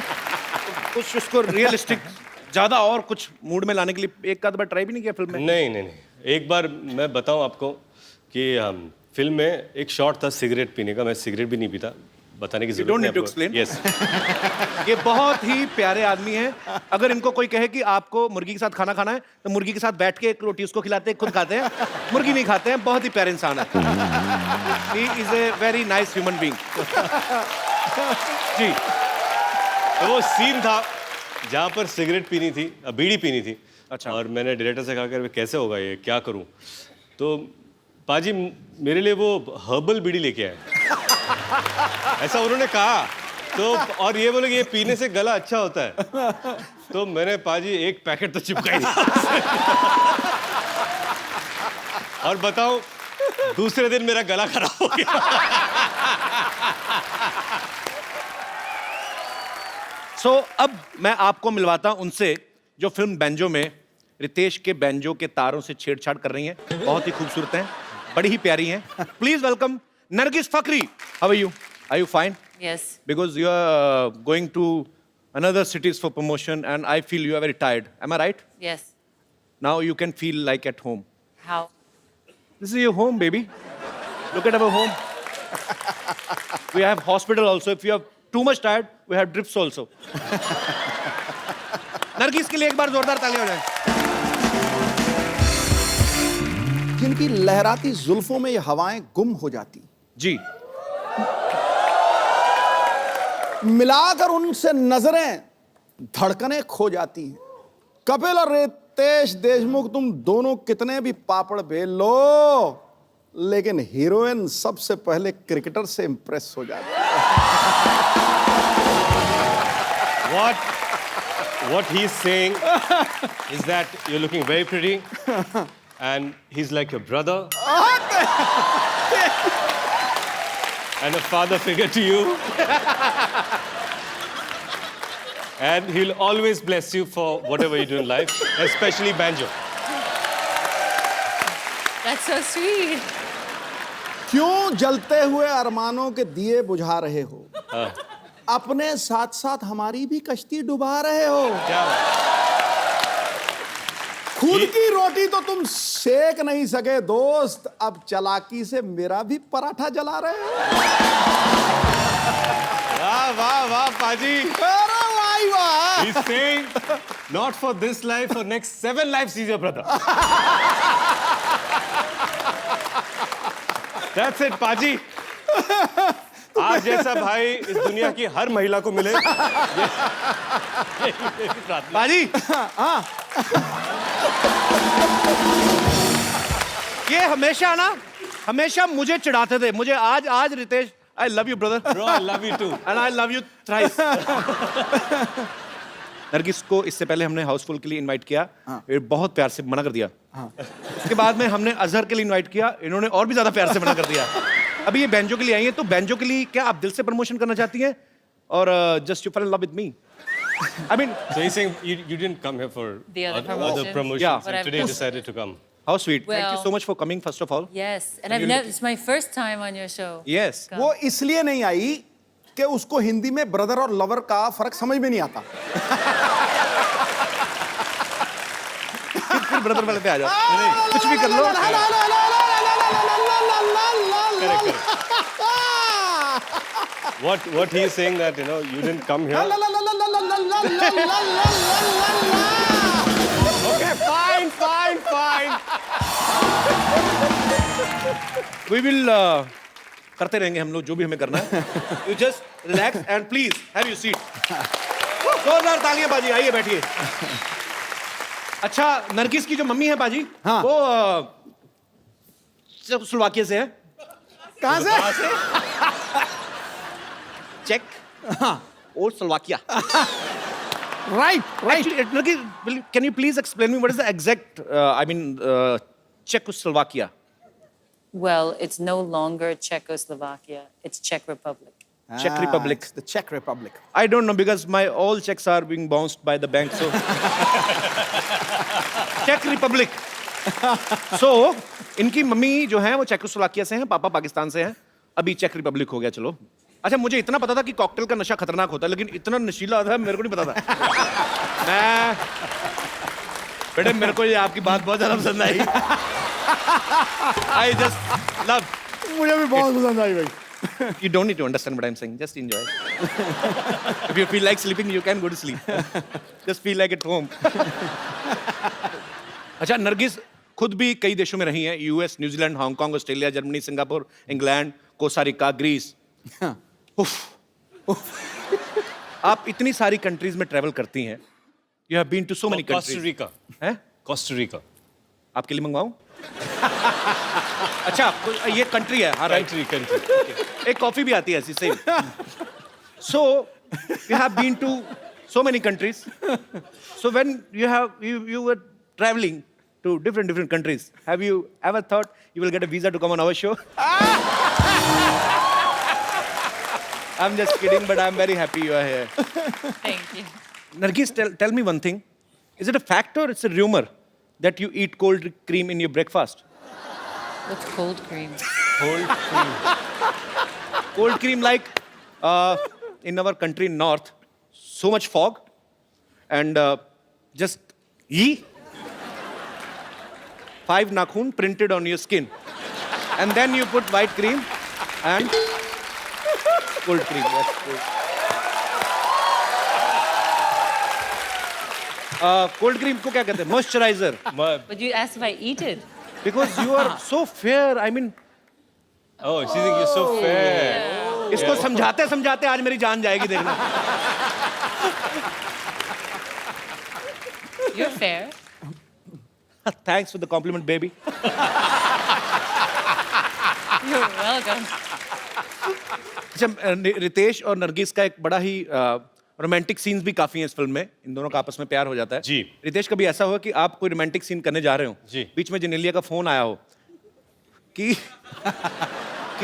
कुछ उसको रियलिस्टिक ज्यादा और कुछ मूड में लाने के लिए एक आध बार ट्राई भी नहीं किया फिल्म में? नहीं नहीं नहीं, एक बार मैं बताऊं आपको कि फिल्म में एक शॉट था सिगरेट पीने का। मैं सिगरेट भी नहीं पीता, बताने की जरूरत don't नहीं need to आपको। explain। Yes। ये बहुत ही प्यारे आदमी हैं। अगर इनको कोई कहे कि आपको मुर्गी के साथ खाना खाना है, तो मुर्गी के साथ बैठ के एक रोटी उसको खिलाते हैं, खुद खाते हैं, मुर्गी नहीं खाते हैं। बहुत ही प्यारे इंसान है। He is a very nice human being। जी। तो वो सीन था जहाँ पर सिगरेट पीनी थी, बीड़ी पीनी थी। अच्छा। और मैंने डायरेक्टर से कहा कि कैसे होगा ये, क्या करूं? तो पाजी मेरे लिए वो हर्बल बीड़ी लेके आए। ऐसा उन्होंने कहा। तो और ये बोले कि ये पीने से गला अच्छा होता है। तो मैंने पाजी एक पैकेट तो चिपका दिया। और बताऊं, दूसरे दिन मेरा गला खराब हो गया। सो अब मैं आपको मिलवाता हूं उनसे जो फिल्म बैंजो में रितेश के बैंजो के तारों से छेड़छाड़ कर रही हैं। बहुत ही खूबसूरत हैं, बड़ी ही प्यारी हैं। Please welcome Nargis Fakhri. How are you? Are you fine? Yes. Because you are going to another cities for promotion and I feel you are very tired. Am I right? Yes. Now you can feel like at home. How? This is your home, baby. Look at our home. We have hospital also. If you are too much tired, we have drips also. Nargis के लिए एक बार जोरदार तालियां हो जाए। जिनकी लहराती जुल्फों में ये हवाएं गुम हो जाती, जी। मिलाकर उनसे नजरें धड़कनें खो जाती हैं। कपिल और रितेश देशमुख, तुम दोनों कितने भी पापड़ बेल लो, लेकिन हीरोइन सबसे पहले क्रिकेटर से इंप्रेस हो जाती है। What he's saying is that you're looking very pretty and he's like your brother and a father figure to you. and he'll always bless you for whatever you do in life, especially banjo. That's so sweet. क्यों जलते हुए अरमानों के दिए बुझा रहे हो? अपने साथ साथ हमारी भी कश्ती डुबा रहे हो। क्या? खुद की रोटी तो तुम सेक नहीं सके दोस्त, अब चालाकी से मेरा भी पराठा जला रहे हो। वाह वाह वाह पाजी। अरे वाह वाह। He's saying, not for this life, for next 7 lives, he's your brother. That's it, पाजी। आज जैसा भाई इस दुनिया की हर महिला को मिले। बाजी ये हमेशा मुझे चिढ़ाते थे। मुझे आज Ritesh, I love you brother. Bro, I love you too. And I love you thrice. Nargis को इससे पहले हमने हाउसफुल के लिए इनवाइट किया, ये बहुत प्यार से मना कर दिया। उसके बाद में हमने अजहर के लिए इनवाइट किया, इन्होंने और भी ज्यादा प्यार से मना कर दिया। अभी ये बैंजो के लिए आई है, तो बैंजो के लिए क्या आप दिल से प्रमोशन करना चाहती हैं, और just you fall in love with me? I mean, So he's saying you didn't come here for The other other promotions. promotions, Yeah. But and I've today you just- decided to come. how sweet. Thank you Well- so much for coming first of all. Yes, and I've never. It's my first time on your show. Yes. Come. वो इसलिए नहीं आई कि उसको हिंदी में brother और lover का फर्क समझ में नहीं आता। फिर ब्रदर वाले पे आ जाओ, कुछ भी कर लो। What he is saying that you didn't come here. Okay, fine. We will करते रहेंगे हम लोग जो भी हमें करना है। You just relax and please have your seat. जोरदार तालियां बाजी, आइए बैठिए। अच्छा, नरगिस की जो मम्मी है बाजी, हाँ। वो स्लोवाकिया से है। कहाँ से? चेक और Slovakia. Right. Actually, Nurgi, can you please explain me what is the exact, Czechoslovakia? Well, it's no longer Czechoslovakia. It's Czech Republic. Czech Republic. It's the Czech Republic. I don't know because my all checks are being bounced by the bank, so. Czech Republic. So, इनकी mummy जो है वो Czechoslovakia से हैं, पापा पाकिस्तान से हैं। अभी चेक रिपब्लिक हो गया, चलो। अच्छा, मुझे इतना पता था कि कॉकटेल का नशा खतरनाक होता है, लेकिन इतना नशीला था मेरे को नहीं पता था। बेटे मेरे को ये आपकी बात बहुत ज्यादा पसंद आई। I just love. मुझे भी बहुत पसंद आई भाई। You don't need to understand what I'm saying. Just enjoy. If you feel like sleeping, you can go to sleep. Just feel like at home. अच्छा, नरगिस खुद भी कई देशों में रही हैं, US, New Zealand, Hong Kong, Australia, Germany, Singapore, England, Costa Rica, Greece. आप इतनी सारी कंट्रीज में ट्रैवल करती हैं। You have been to so many Costa countries. Rica. हैं? Costa Rica. आपके लिए मंगवाऊं? अच्छा, ये कंट्री है, हाँ राइट। Country. एक कॉफी भी आती है ऐसी same. So you have been to so many countries. So when you were traveling to different countries, have you ever thought you will get a visa to come on our show? I'm just kidding, but I'm very happy you are here. Thank you. Nargis, tell me one thing. Is it a fact or it's a rumor that you eat cold cream in your breakfast? What's cold cream? Cold cream, like in our country north, so much fog and just 5 nakhun printed on your skin, and then you put white cream and cold cream. That's good. Cold cream को क्या कहते हैं? Moisturizer. But you asked if I eat it. Because you are so fair. I mean, Oh, she thinks you're so fair. इसको समझाते समझाते आज मेरी जान जाएगी, देखना। You're fair. Thanks for the compliment, baby. You're welcome. अच्छा, रितेश और नरगिस का एक बड़ा ही रोमांटिक सीन्स भी काफी हैं इस फिल्म में। इन दोनों का आपस में प्यार हो जाता है। जी। रितेश, कभी ऐसा हुआ कि आप कोई रोमांटिक सीन करने जा रहे हो, जी। बीच में जेनेलिया का फोन आया हो कि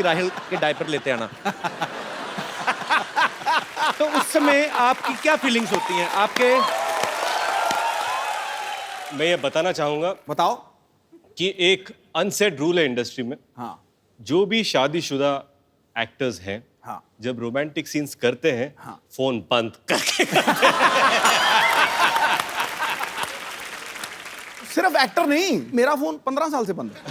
राहिल के डायपर लेते आना? तो उस समय आपकी क्या फीलिंग्स होती हैं आपके? मैं ये बताना चाहूंगा बताओ। कि एक अनसेड रूल है इंडस्ट्री में, हाँ जो भी शादीशुदा एक्टर्स हैं, हाँ जब रोमांटिक सीन्स करते हैं, हाँ। फोन बंद करके सिर्फ एक्टर नहीं, मेरा फोन 15 साल से बंद है।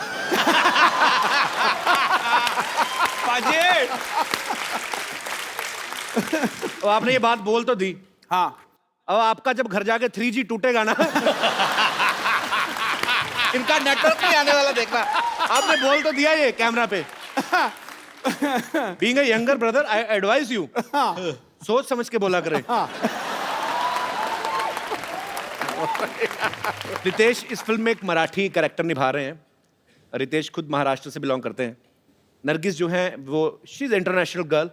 तो आपने ये बात बोल तो दी। हाँ अब आपका जब घर जाके 3G टूटेगा ना, इनका नेटवर्क नहीं आने वाला, देखना। आपने बोल तो दिया ये कैमरा पे। Being a younger brother, I advise you, सोच समझ के बोला करें। रितेश इस फिल्म में एक मराठी कैरेक्टर निभा रहे हैं। रितेश खुद महाराष्ट्र से बिलोंग करते हैं। नरगिस जो है वो शी इज इंटरनेशनल गर्ल,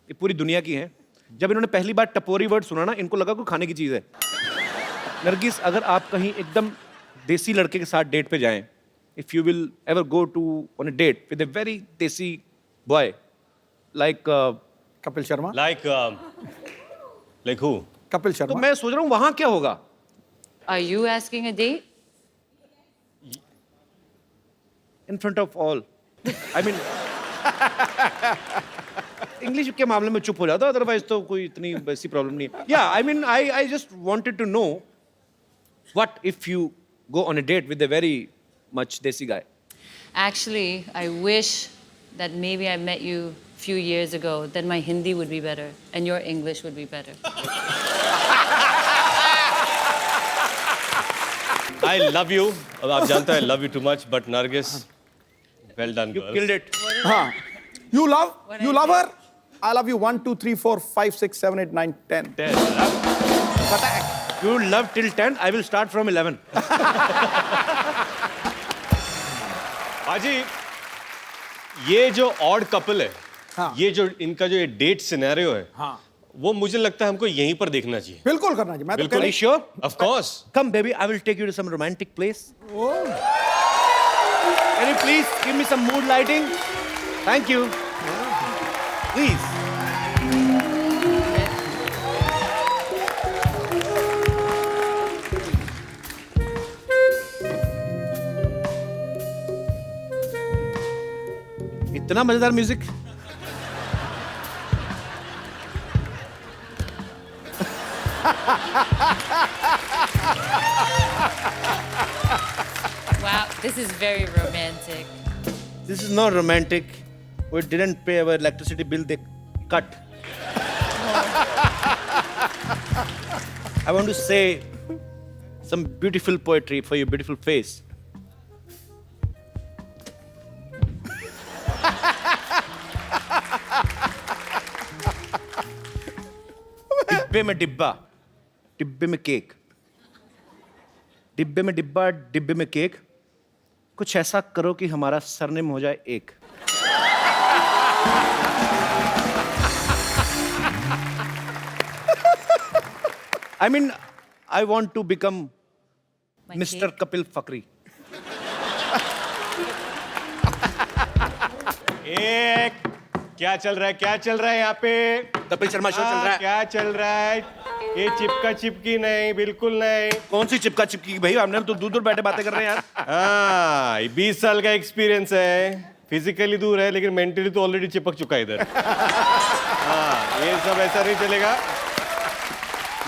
ये पूरी दुनिया की है। जब इन्होंने पहली बार टपोरी वर्ड सुना ना, इनको लगा कोई खाने की चीज है। नरगिस, अगर आप कहीं एकदम देसी लड़के के साथ डेट पे जाएं, if you will ever go to on a date with a very desi boy like Kapil Sharma. Like who? Kapil तो शर्मा। मैं सोच रहा हूँ वहां क्या होगा। Are you asking a date? In front of all, I mean English के मामले में चुप हो जाता, अदरवाइज तो कोई इतनी वैसी प्रॉब्लम नहीं है। Yeah I mean I just wanted to know what if you go on a date with a very much desi guy. Actually, I wish that maybe I met you a few years ago. Then my Hindi would be better and your English would be better. I love you. अब आप जानते हैं I love you too much, but Nargis, well done, You girl. killed it. हाँ, you love her. I love you 1 2 3 4 5 6 7 8 9 10. You love till 10. I will start from 11. पाजी, ये जो odd couple है, हाँ। ये जो इनका जो ये डेट सिनेरियो है, हाँ वो मुझे लगता है हमको यहीं पर देखना चाहिए। बिल्कुल करना चाहिए। मैं तो बिल्कुल। कह Are you sure? Of course. Come, baby. I will take you to some romantic place. Can you please give me some mood lighting? Thank you. Please. इतना मजेदार music. Wow, this is very romantic. This is not romantic. We didn't pay our electricity bill, they cut. I want to say some beautiful poetry for your beautiful face. डिब्बे में डिब्बा, डिब्बे में cake, डिब्बे में डिब्बा, डिब्बे में केक। कुछ ऐसा करो कि हमारा सरनेम हो जाए एक। I mean, I want to become My Mr. cake. Kapil Fakri. एक क्या चल रहा है? क्या चल रहा है यहाँ पे? कपिल शर्मा शो चल रहा है। क्या चल रहा है? ये चिपका चिपकी नहीं, बिल्कुल नहीं। कौन सी चिपका चिपकी भाई? हमने तो दूर दूर बैठे बातें कर रहे हैं यार। हाँ, 20 साल का एक्सपीरियंस है। फिजिकली दूर है लेकिन मेंटली तो ऑलरेडी चिपक चुका है इधर। हाँ, ये सब ऐसा नहीं चलेगा।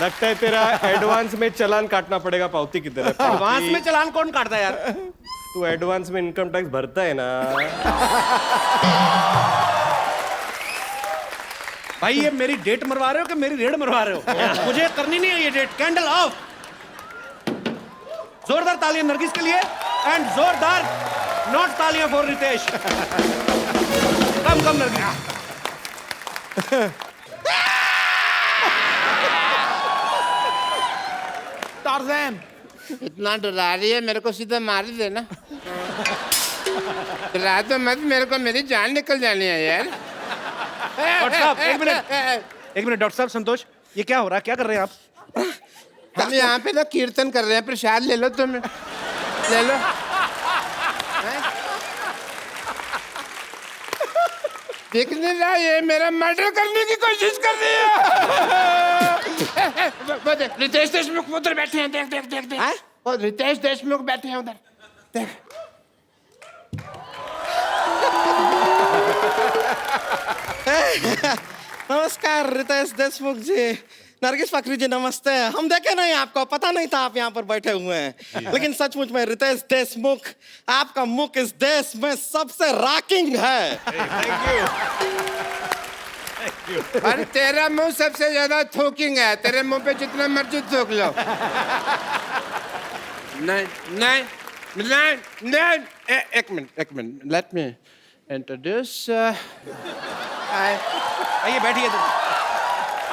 लगता है तेरा एडवांस में चालान काटना पड़ेगा। पावती किधर है? एडवांस में चालान कौन काटता है यार? तू एडवांस में इनकम टैक्स भरता है ना। भाई ये मेरी डेट मरवा रहे हो कि मेरी रेड मरवा रहे हो? मुझे करनी नहीं है ये डेट। Candle of. जोरदार तालियां नरगिस के लिए एंड जोरदार नॉट तालियां for Ritesh. Come come Nargis. Tarzan. इतना डरा रही है, मेरे को सीधा मार ही देना। डरा तो मत, मेरे को मेरी जान निकल जानी है यार। डॉक्टर साहब एक मिनट डॉक्टर साहब संतोष, ये क्या हो रहा है? क्या कर रहे हैं आप? हम यहाँ पे ना कीर्तन कर रहे हैं। प्रसाद ले लो तुम, ले लो। देख नहीं रहा ये मेरा मर्डर करने की कोशिश कर रही है। वो देख रितेश देशमुख उधर बैठे हैं, देख देख देख देख। वो रितेश देशमुख बैठे हैं उधर, देख। नमस्कार रितेश देशमुख जी, नरगिस फकरी जी नमस्ते। हम देखे नहीं आपको, पता नहीं था आप यहाँ पर बैठे हुए हैं, लेकिन सचमुच में रितेश देशमुख, आपका मुख इस देश में सबसे रॉकिंग है। और तेरा मुंह सबसे ज्यादा थूकिंग है, तेरे मुंह पे जितना मर्जी थूक लो। नहीं नहीं नहीं नहीं, एक मिनट, लेट मी इंट्रोड्यूस। आइए बैठिए,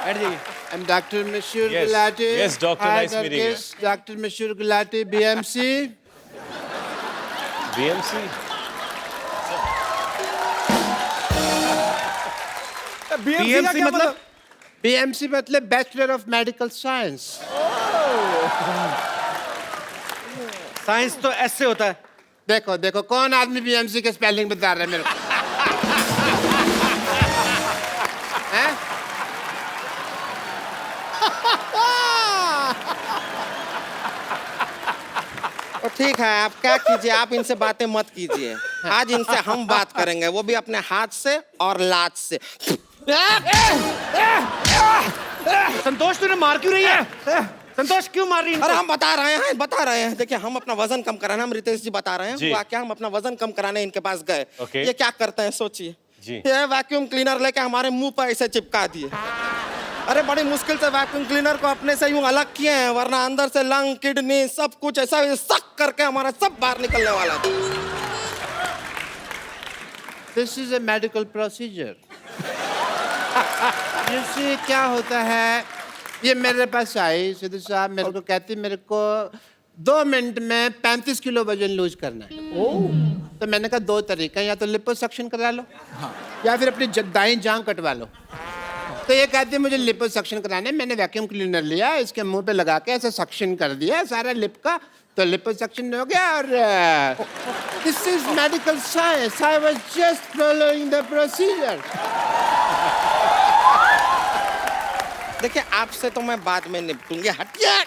बैठ जाइए। I'm Dr. Mashur Yes. Gulati. Yes, doctor, Hi, nice meeting you. Nargis. Dr. Mashur Gulati, BMC. BMC? BMC मतलब? BMC मतलब Bachelor of Medical Science. Science तो ऐसे होता है। देखो देखो कौन आदमी BMC के स्पेलिंग बता रहा है मेरे को? हैं? तो ठीक है, आप क्या कीजिए, आप इनसे बातें मत कीजिए। आज इनसे हम बात करेंगे, वो भी अपने हाथ से और लात से। संतोष तूने मार क्यों रही है? संतोष क्यों मार रही है? अरे हम बता रहे हैं। देखिए हम अपना वजन कम कराना, हम रितेश जी बता रहे हैं। जी। हुआ क्या, हम अपना वजन कम कराने इनके पास गए। Okay. ये क्या करते हैं सोचिए। जी। ये वैक्यूम क्लीनर लेके हमारे मुंह पर ऐसे चिपका दिए। अरे बड़ी मुश्किल से वैक्यूम क्लीनर को अपने से यूं अलग किए हैं, वरना अंदर से लंग, किडनी सब कुछ ऐसा सक करके हमारा सब बाहर निकलने वाला था। This is a medical procedure. You see, क्या होता है, ये मेरे पास आई सिद्धू साहब, मेरे को कहती मेरे को 2 मिनट में 35 किलो वजन लूज करना है। तो मैंने कहा 2 तरीका, या तो लिपोसक्शन करा लो या फिर अपनी दाईं जांघ कटवा लो। तो ये कहती है मुझे लिपोसक्शन कराना है। मैंने वैक्यूम क्लीनर लिया, इसके मुंह पे लगा के ऐसे सक्शन कर दिया सारा लिप का, तो लिपोसक्शन हो गया। और this is medical science, I was just following the procedure. देखिए आपसे तो मैं बाद में निपटूंगी, हटिए।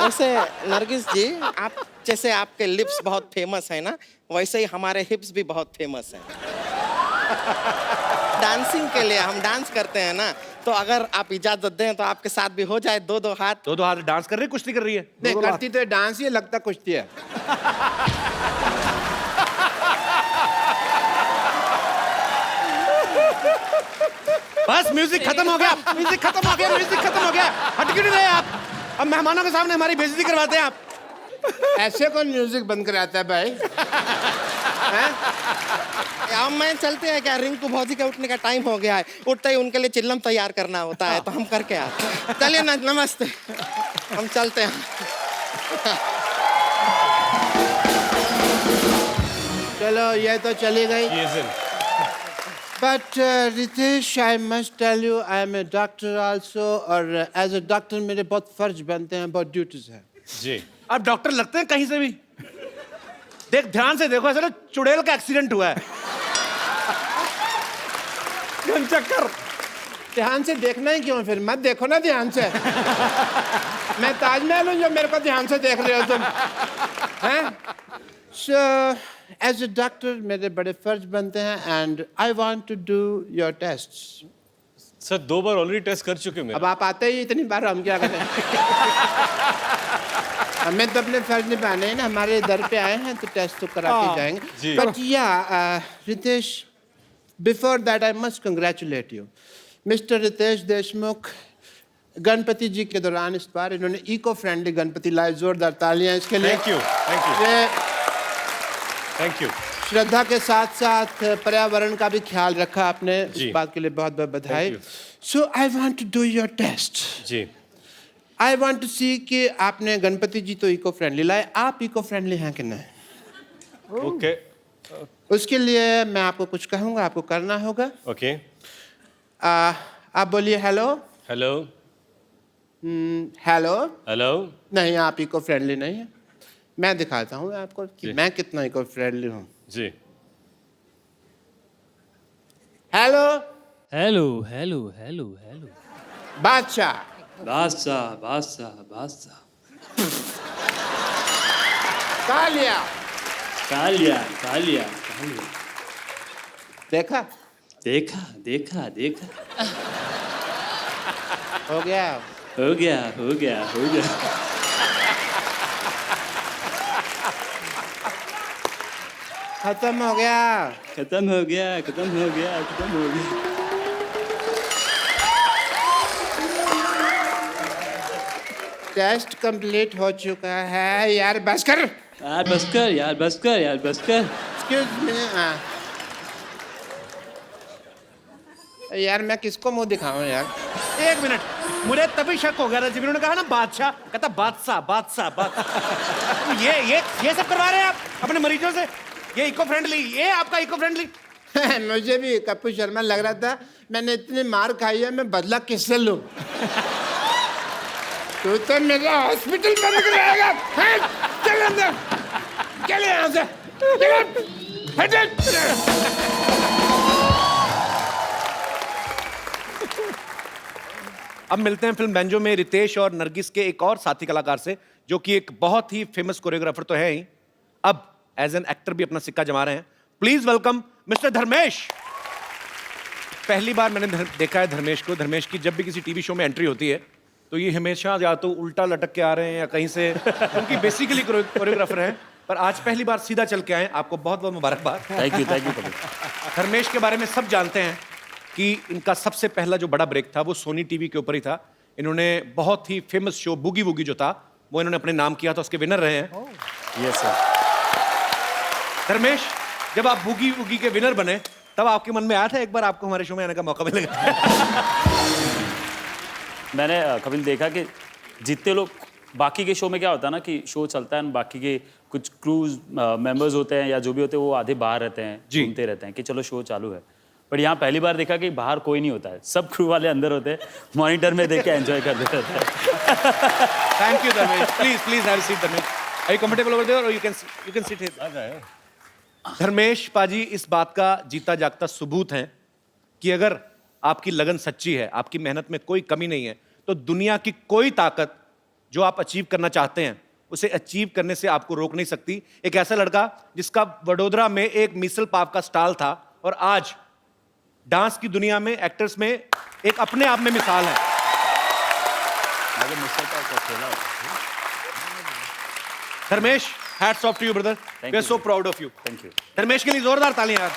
वैसे नरगिस जी, आप जैसे आपके लिप्स बहुत फेमस है ना, वैसे ही हमारे हिप्स भी बहुत फेमस हैं। डांसिंग के लिए हम डांस करते हैं ना, तो अगर आप इजाजत दें तो आपके साथ भी हो जाए 2-2 हाथ। 2-2 हाथ डांस कर रही है, कुश्ती कर रही है? नहीं करती तो डांस ही, लगता कुश्ती है। बस म्यूजिक खत्म हो गया, म्यूजिक खत्म हो गया, म्यूजिक खत्म हो गया। हट क्यों नहीं रहे आप? अब मेहमानों के सामने हमारी बेइज्जती करवाते हैं आप। ऐसे कौन म्यूजिक बंद कराता है भाई? अब मैं चलते हैं क्या, रिंकू भौजी के उठने का टाइम हो गया है, उठते ही उनके लिए चिल्लम तैयार करना होता है, तो हम करके आते हैं। चलिए ना, नमस्ते, हम चलते हैं। चलो ये तो चली गई। But Ritesh, I must tell you, I am a doctor also, और एज ए डॉक्टर मेरे बहुत फर्ज बनते हैं, बहुत ड्यूटीज हैं। जी। आप डॉक्टर लगते हैं कहीं से भी। देख ध्यान से देखो, ऐसा चुड़ैल का एक्सीडेंट हुआ है। चक्कर। ध्यान से देखना ही क्यों, फिर मत देखो ना ध्यान से। मैं ताजमहल हूँ जो मेरे को ध्यान से देख रहे हो तुम, हैं? So as a doctor मेरे बड़े फर्ज बनते हैं, and I want to do your tests. Sir 2 बार ऑलरेडी टेस्ट कर चुके हैं। अब आप आते ही इतनी बार, हम क्या करें? हमें तो अपने फर्ज निभाने हैं ना, हमारे दर पे आए हैं तो टेस्ट तो करा के जाएंगे। But yeah Ritesh, before that I must congratulate you, mister Ritesh Deshmukh. Ganpati ji के दौरान इस बार इन्होंने इको फ्रेंडली गणपति लाए, जोरदार तालियां इसके लिए। Thank you, thank you, thank you. Shraddha के साथ साथ पर्यावरण का भी ख्याल रखा आपने, इस बात के लिए बहुत बहुत बधाई। So I want to do your test. जी। आई वांट टू सी कि आपने गणपति जी तो इको फ्रेंडली लाए, आप इको फ्रेंडली हैं कि नहीं? ओके। उसके लिए मैं आपको कुछ कहूँगा, आपको करना होगा। ओके। आप बोलिए हेलो। हेलो। हेलो। हेलो। नहीं, आप इको फ्रेंडली नहीं है। मैं दिखाता हूँ आपको कि मैं कितना इको फ्रेंडली हूँ। जी। Hello hello hello hello hello Badshah Badshah Badshah बादशाह कालिया कालिया कालिया कालिया देखा देखा देखा देखा हो गया हो गया हो गया हो गया खत्म हो गया खत्म हो गया खत्म हो गया खत्म हो गया टेस्ट कंप्लीट हो चुका है यार बस कर यार बस कर यार बस कर यार बस कर एक्सक्यूज मी यार मैं किसको मुंह दिखाऊं यार एक मिनट, मुझे तभी शक हो गया था जब इन्होंने कहा ना बादशाह, कहता बादशाह बादशाह बादशाह। ये सब करवा रहे हैं आप अपने मरीजों से? ये इको फ्रेंडली, ये आपका इको फ्रेंडली? मुझे भी कपूर शर्मा लग रहा था मैंने इतनी मार खाई है मैं बदला किससे लूं तू तो मेरा हॉस्पिटल बंद कराएगा चल अंदर चल यहाँ से अब मिलते हैं फिल्म बैंजो में रितेश और नरगिस के एक और साथी कलाकार से, जो कि एक बहुत ही फेमस कोरियोग्राफर तो है ही, अब एज एन एक्टर भी अपना सिक्का जमा रहे हैं। Please welcome mister Dharmesh. पहली बार मैंने देखा है धर्मेश को। धर्मेश की जब भी किसी टीवी शो में एंट्री होती है तो ये हमेशा या तो उल्टा लटक के आ रहे हैं या कहीं से, उनकी बेसिकली कोरियोग्राफर हैं, पर आज पहली बार सीधा चल के आए। आपको बहुत बहुत मुबारकबाद। थैंक यू धर्मेश के बारे में सब जानते हैं कि इनका सबसे पहला जो बड़ा ब्रेक था वो सोनी टीवी के ऊपर ही था। इन्होंने बहुत ही फेमस शो बूगी वूगी जो था वो इन्होंने अपने नाम किया था, उसके विनर रहे हैं। यस सर धर्मेश, जब आप बूगी वूगी के विनर बने तब आपके मन में आया था एक बार आपको हमारे शो में आने का मौका मिलेगा? मैंने कपिल देखा कि जितने लोग बाकी के शो में क्या होता है ना कि शो चलता है, बाकी के कुछ क्रूज मेंबर्स होते हैं या जो भी होते हैं वो आधे बाहर रहते हैं, घूमते रहते हैं कि चलो शो चालू है। बट यहाँ पहली बार देखा कि बाहर कोई नहीं होता है, सब क्रू वाले अंदर होते हैं, मॉनिटर में देख के एंजॉय करते रहते हैं। Thank you Dharmesh. Please have a seat Dharmesh. Are you comfortable over there or you can sit here? Dharmesh paaji इस बात का जीता जागता सबूत है कि अगर आपकी लगन सच्ची है, आपकी मेहनत में कोई कमी नहीं है, तो दुनिया की कोई ताकत जो आप अचीव करना चाहते हैं उसे अचीव करने से आपको रोक नहीं सकती। एक ऐसा लड़का जिसका वडोदरा में एक मिसल पाव का स्टॉल था और आज डांस की दुनिया में, एक्टर्स में एक अपने आप में मिसाल है। Dharmesh, hats off to you brother. We are so proud of you. Thank you. Dharmesh के लिए जोरदार तालियां यार।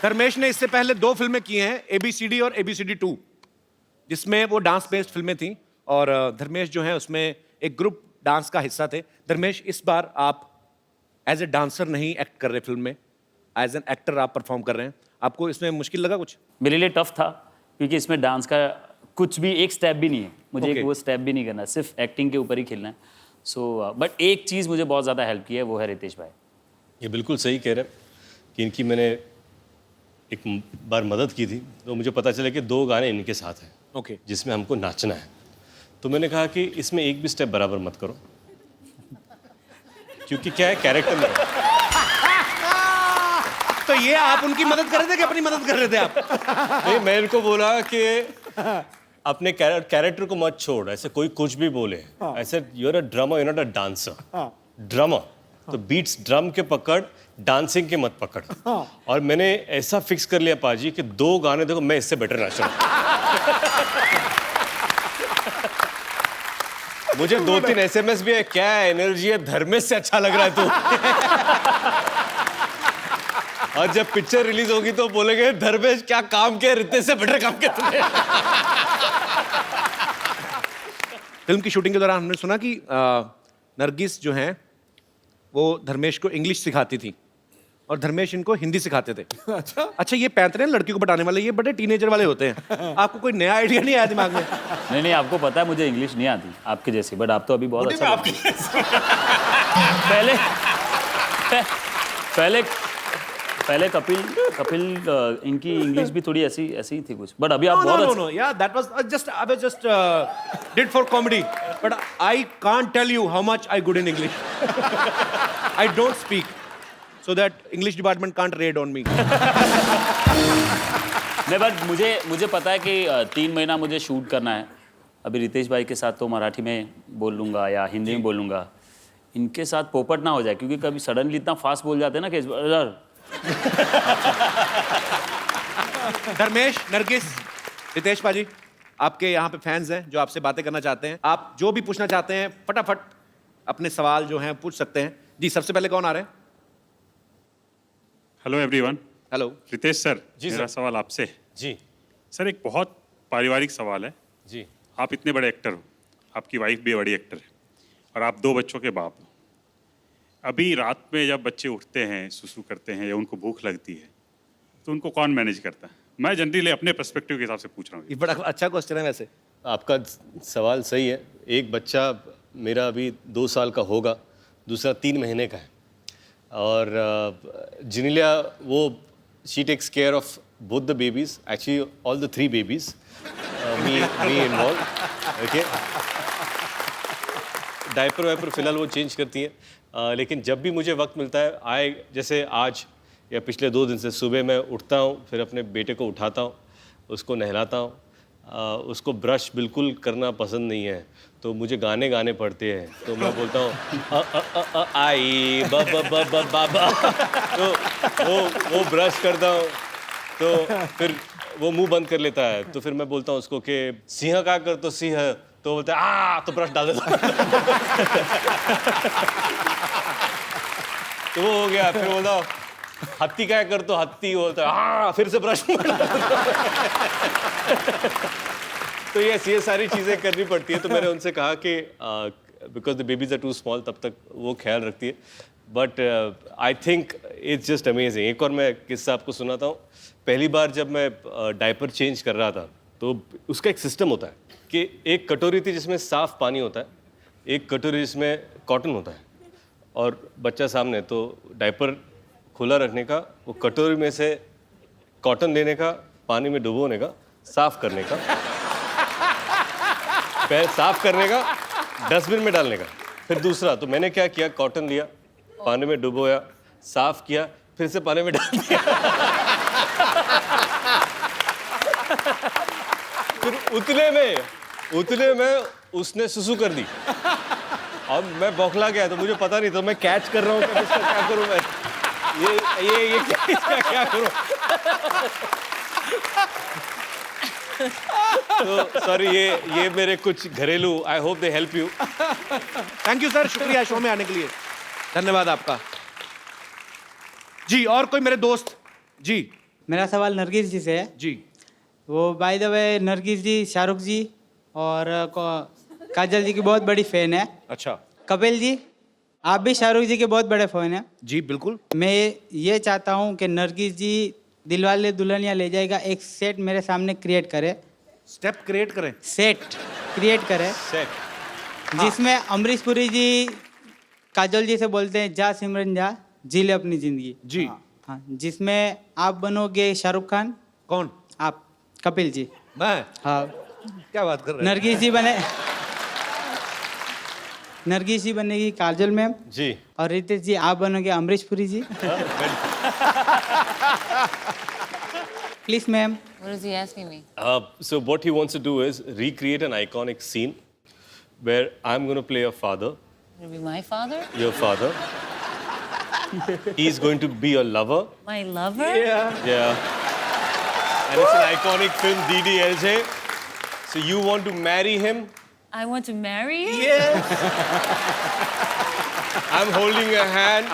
धर्मेश ने इससे पहले 2 फिल्में की हैं, ABCD और ABCD 2, जिसमें वो डांस बेस्ड फिल्में थी और धर्मेश जो है उसमें एक ग्रुप डांस का हिस्सा थे। धर्मेश, इस बार आप एज ए डांसर नहीं एक्ट कर रहे फिल्म में, एज एन एक्टर आप परफॉर्म कर रहे हैं। आपको इसमें मुश्किल लगा कुछ? मेरे लिए टफ था क्योंकि इसमें डांस का कुछ भी एक स्टेप भी नहीं है, मुझे एक वो स्टेप भी नहीं करना, सिर्फ एक्टिंग के ऊपर ही खेलना है। सो बट एक चीज़ मुझे बहुत ज़्यादा हेल्प की है, वो है रितेश भाई। ये बिल्कुल सही कह रहे हैं कि इनकी मैंने एक बार मदद की थी तो मुझे पता चला कि 2 गाने इनके साथ हैं ओके जिसमें हमको नाचना है। तो मैंने कहा कि इसमें एक भी स्टेप बराबर मत करो क्योंकि क्या है कैरेक्टर में। तो ये आप उनकी मदद कर रहे थे कि अपनी मदद कर रहे थे आप? नहीं, मैं इनको बोला कि अपने कैरेक्टर को मत छोड़, ऐसे कोई कुछ भी बोले। ऐसे you are a drummer, you are not a dancer. Drummer तो बीट्स ड्रम के पकड़, डांसिंग के मत पकड़। और मैंने ऐसा फिक्स कर लिया पाजी कि 2 गाने देखो मैं इससे बेटर नाच रहा हूं। मुझे 2-3 SMS भी है, क्या एनर्जी है, धर्मेश से अच्छा लग रहा है तू। और जब पिक्चर रिलीज होगी तो बोलेंगे धर्मेश क्या काम किया, रितेश से बेटर काम किया तूने। फिल्म की शूटिंग के दौरान हमने सुना कि नरगिस जो हैं वो धर्मेश को इंग्लिश सिखाती थी और धर्मेश इनको हिंदी सिखाते थे। अच्छा, ये पैंतरे हैं लड़की को पटाने वाले, ये बड़े टीनेजर वाले होते हैं। आपको कोई नया आइडिया नहीं आया दिमाग में? नहीं, आपको पता है मुझे इंग्लिश नहीं आती आपके जैसी, बट आप तो अभी बहुत अच्छा पहले कपिल इनकी इंग्लिश भी थोड़ी ऐसी ही थी कुछ, बट अभी आप बहुत No, yeah, that was I was just did for comedy, but I can't tell you how much I good in English. I don't speak. so that English department can't raid on me. नहीं, but मुझे पता है कि 3 महीना मुझे shoot करना है। अभी रितेश भाई के साथ तो मराठी में बोल लूँगा या हिंदी में बोल लूँगा। इनके साथ पोपट ना हो जाए, क्योंकि कभी सडनली इतना फास्ट बोल जाते हैं ना कि धर्मेश, नरगिस, रितेश पाजी, आपके यहाँ पे फैंस हैं जो आपसे बातें करना चाहते हैं। आप जो भी पूछना चाहते हैं फटाफट अपने सवाल जो हैं पूछ सकते हैं। जी, सबसे पहले कौन आ रहे हैं? Hello everyone. Hello Ritesh sir, जी मेरा सर। सवाल आपसे। जी सर, एक बहुत पारिवारिक सवाल है। जी आप इतने बड़े एक्टर हो, आपकी वाइफ भी बड़ी एक्टर है और आप 2 बच्चों के बाप हो। अभी रात में जब बच्चे उठते हैं, सुसु करते हैं या उनको भूख लगती है, तो उनको कौन मैनेज करता है? मैं जनरली अपने पर्सपेक्टिव के हिसाब से पूछ रहा हूँ। ये बड़ा अच्छा क्वेश्चन है वैसे। आपका सवाल सही है। एक बच्चा मेरा अभी 2 साल का होगा, दूसरा 3 महीने का है। और जिनिलिया वो she takes care of both the babies, actually all the 3 babies, me involve. Okay, diaper wiper फिलहाल वो चेंज करती हैं, लेकिन जब भी मुझे वक्त मिलता है, जैसे आज या पिछले 2 दिन से सुबह मैं उठता हूँ, फिर अपने बेटे को उठाता हूँ, उसको नहलाता हूँ। उसको ब्रश बिल्कुल करना पसंद नहीं है, तो मुझे गाने गाने पड़ते हैं। तो मैं बोलता हूँ आई बाबा, तो वो ब्रश करता हूँ, तो फिर वो मुंह बंद कर लेता है। तो फिर मैं बोलता हूँ उसको कि सिंह का कर, तो सिंह, तो बोलता है तो ब्रश डाल देता हूँ। तो वो हो गया। फिर बोलता हूँ हत्ती क्या कर, तो हत्ती, बोलता है फिर से ब्रश डाल देता हूँ। तो ये सारी चीज़ें करनी पड़ती है। तो मैंने उनसे कहा कि because the babies are too small, तब तक वो ख्याल रखती है। But I think it's just amazing. एक और मैं किस्सा आपको सुनाता हूँ। पहली बार जब मैं डायपर चेंज कर रहा था, तो उसका एक सिस्टम होता है कि एक कटोरी थी जिसमें साफ पानी होता है, एक कटोरी जिसमें कॉटन होता है, और बच्चा सामने। तो डायपर खुला रखने का, वो कटोरी में से कॉटन लेने का, पानी में डुबोने का, साफ करने का, पैर साफ करने का, डस्टबिन में डालने का। फिर दूसरा, तो मैंने क्या किया, कॉटन लिया, पानी में डुबोया, साफ किया, फिर से पानी में डाल दिया। फिर उतने में उसने सुसु कर दी। अब मैं बौखला गया, तो मुझे पता नहीं, तो मैं कैच कर रहा हूँ कि इसका क्या करूँ मैं, ये इसका क्या करूँ। तो सॉरी, ये मेरे कुछ घरेलू, I hope they help you. Thank you sir, शुक्रिया शो में आने के लिए, धन्यवाद आपका। जी, और कोई मेरे दोस्त? जी, मेरा सवाल नरगिस जी से है। जी, वो बाय द वे नरगिस जी शाहरुख जी और काजल जी की बहुत बड़ी फैन है। अच्छा। कपिल जी, आप भी शाहरुख जी के बहुत बड़े फैन हैं। जी बिल्कुल। मैं ये चाहता हूँ कि नरगिस जी दिलवाले दुल्हनिया ले जाएगा एक सेट मेरे सामने क्रिएट करे। स्टेप क्रिएट करें? सेट क्रिएट करे, सेट, जिसमें अमरीश पुरी जी काजल जी से बोलते हैं जा सिमरन जा, जी ले अपनी जिंदगी। जी हाँ, जिसमें आप बनोगे शाहरुख खान। कौन? आप। कपिल जी। मैं? हाँ। क्या बात कर रहे हैं? नरगिस जी बनेगी काजल मैम जी, और रितेश जी आप बनोगे Amrish Puri ji. Please ma'am. What is he asking me? So what he wants to do is recreate an iconic scene where I'm going to play your father. Will it be my father? Your father. He's going to be your lover. My lover? Yeah. And it's an iconic film, DDLJ. So you want to marry him? I want to marry you? Yes. I'm holding your hand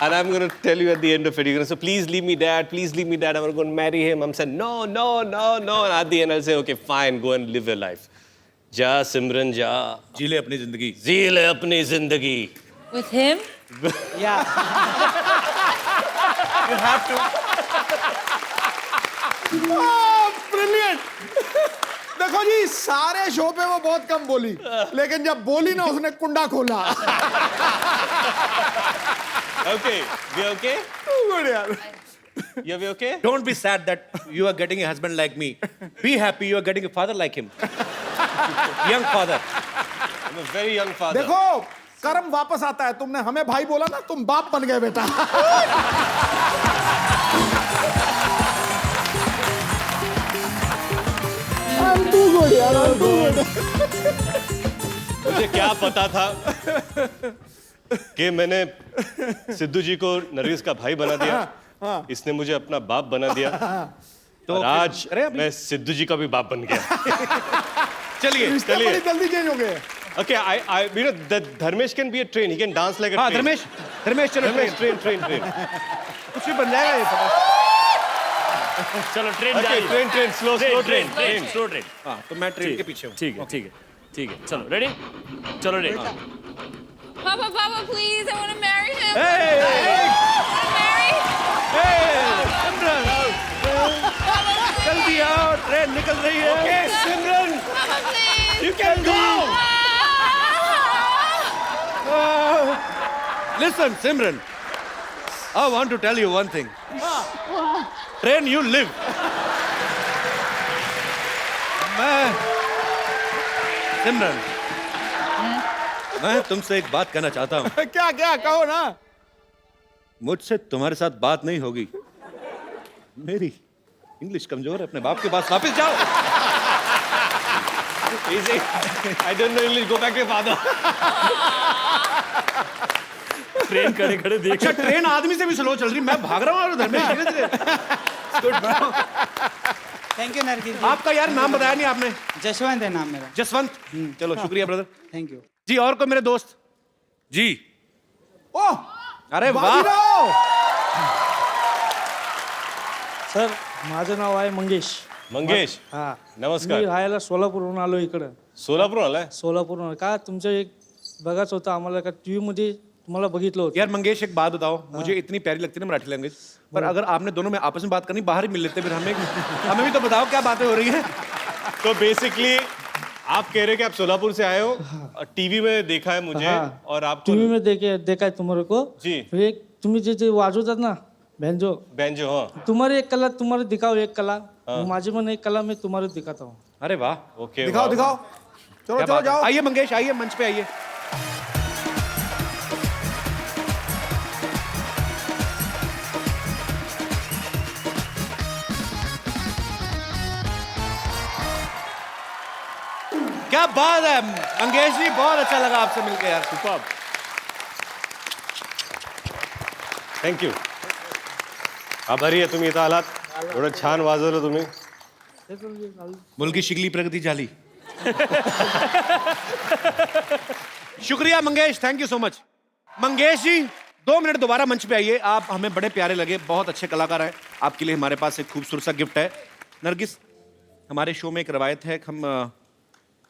and I'm going to tell you at the end of it, you're going to say, please leave me, Dad, please leave me, Dad, I'm going to marry him. I'm saying, no. And at the end I'll say, okay, fine, go and live your life. Ja, Simran, ja. जी ले अपनी जिंदगी। जी ले अपनी जिंदगी। With him? Yeah. You have to. Brilliant. देखो जी, सारे show पे वो बहुत कम बोली, लेकिन जब बोली ना उसने कुंडा खोला। Okay, we okay? गुड यार। You be okay? Don't be sad that you are getting a husband like me. Be happy you are getting a father like him. Young father. I'm a very young father. देखो, कर्म वापस आता है। तुमने हमें भाई बोला ना, तुम बाप बन गए बेटा। मुझे क्या पता था कि मैंने सिद्धू जी को नरगिस का भाई बना दिया, इसने मुझे अपना बाप बना दिया, तो आज मैं सिद्धू जी का भी बाप बन गया। चलिए चलिए, बड़ी जल्दी चेंज हो गए। Okay, you know that Dharmesh can be a train. He can dance like a हाँ, train. धर्मेश चलो Train. कुछ भी बन जाएगा ये पता। चलो train Okay, train, slow train. हाँ, तो मैं ट्रेन के पीछे हूँ। ठीक है चलो रेडी, चलो ready. Papa, please, I want to marry him. जल्दी आओ, ट्रेन निकल रही है। Okay, Simran, Papa, please. you can go. Listen, Simran, I want to tell you one thing. Train, you live. सिमरन, मैं तुमसे एक बात कहना चाहता हूँ। क्या कहो ना। मुझसे तुम्हारे साथ बात नहीं होगी। मेरी इंग्लिश कमजोर है, अपने बाप के पास वापस जाओ। Easy. I don't know English. Go back to your father. Train खड़े देख। अच्छा, ट्रेन आदमी से भी स्लो चल रही, मैं भाग रहा हूँ और धर्मेश धीरे-धीरे। थैंक यू नरगिस जी। आपका यार नाम बताया नहीं आपने। जसवंत है नाम मेरा। जसवंत, चलो शुक्रिया ब्रदर। थैंक यू जी, और को मेरे दोस्त जी। ओह, अरे वाह। बाजीराव! सर, माझं नाव आहे मंगेश. मंगेश, हा, नमस्कार. मी राहायला सोलापूरहून आलो इकडं. सोलापूरहून आलाय? सोलापूरहून का तुमचं एक बघाच होतं आम्हाला का टीव्ही मध्ये तुम्हाला बघितलं होतं. यार मंगेश, एक बात बताओ, मुझे इतनी प्यारी लगती है ना मराठी लैंग्वेज, पर अगर आपने दोनों में आपस में बात करनी, बाहर ही मिल लेते, फिर हमें भी तो बताओ क्या बातें हो रही हैं। तो बेसिकली आप कह रहे हैं कि आप सोलापुर से आए हो, टीवी में देखा है मुझे, और आपको टीव्ही में देखा है तुम्हारे को जी। फिर एक तुम्ही जे वाजवतात ना बैंजो, हाँ, तुम्हारी एक कला तुम्हारे दिखाओ, एक कला माझी मन एक कला मैं तुम्हारे दिखाता हूँ. अरे वाह, ओके, दिखाओ चलो जाओ। आइए मंगेश, आइए मंच पे आइए। क्या बात है मंगेश जी, बहुत अच्छा लगा आपसे मिलकर यार। Superb, thank you. आभारी आहे तुम्ही इथं आलात, एवढं छान वाजवलं तुम्ही. मुलगी शिकली प्रगती झाली. शुक्रिया Mangesh, thank you so much. Mangesh ji, 2 minute दोबारा मंच पे आइए, आप हमें बड़े प्यारे लगे, बहुत अच्छे कलाकार हैं. आपके लिए हमारे पास एक खूबसूरत सा गिफ्ट है. नरगिस, हमारे शो में एक रवायत है, हम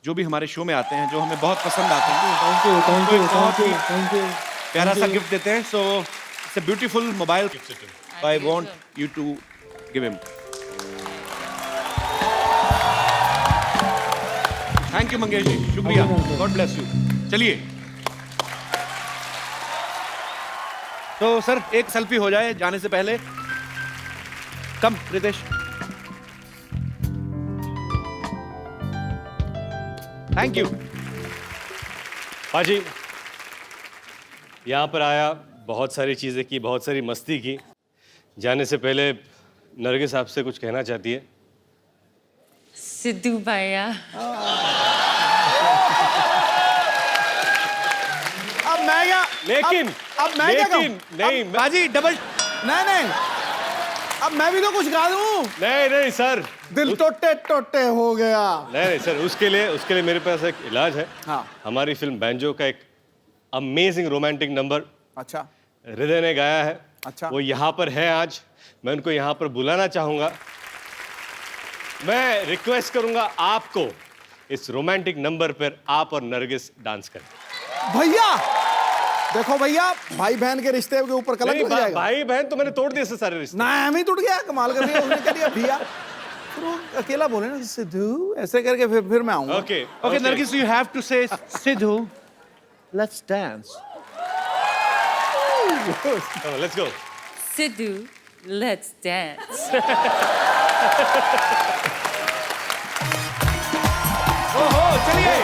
जो भी हमारे शो में आते हैं, जो हमें बहुत पसंद आते हैं, थैंक यू. प्यारा सा गिफ्ट देते हैं. So it's a beautiful mobile. I want you to give him. Thank you Mangesh ji, शुक्रिया, गॉड ब्लेस यू. चलिए, तो सर एक सेल्फी हो जाए जाने से पहले. Come Ritesh. Thank you. Paaji, यहाँ पर आया, बहुत सारी चीज़ें की, बहुत सारी मस्ती की. जाने से पहले नरगिस आपसे कुछ कहना चाहती है. सिद्धू भैया, अब मैं क्या, लेकिन अब मैं क्या कहूं? नहीं बाजी डबल. नहीं, अब मैं भी तो कुछ गा दूं. नहीं सर, दिल टोटे हो गया. नहीं सर, उसके लिए मेरे पास एक इलाज है. हाँ. हमारी फिल्म बैंजो का एक अमेजिंग रोमांटिक नंबर अच्छा, हृदय ने गाया है. अच्छा. वो यहाँ पर है आज, मैं उनको यहाँ पर बुलाना चाहूंगा. मैं रिक्वेस्ट करूंगा आपको, इस रोमांटिक नंबर पर आप और नरगिस डांस करें. भैया देखो भैया, भाई बहन के रिश्ते के ऊपर कलंक लग जाएगा. भाई बहन तो मैंने तोड़ दिए सारे रिश्ते. ना हम ही टूट गया, कमाल कर दिया. उसने कह दिया भैया, फिर वो अकेला बोले ना सिद्धू, ऐसे करके फिर मैं आऊंगा. Okay, Nargis, you have to say, Sidhu, let's dance. Oh, let's go. Sidhu, let's dance. ओहो, चलिए.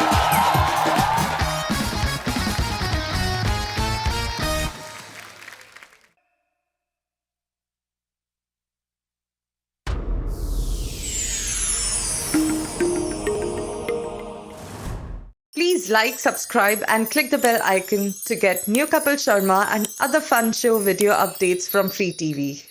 like, subscribe, and click the bell icon to get new Kapil Sharma and other fun show video updates from Free TV.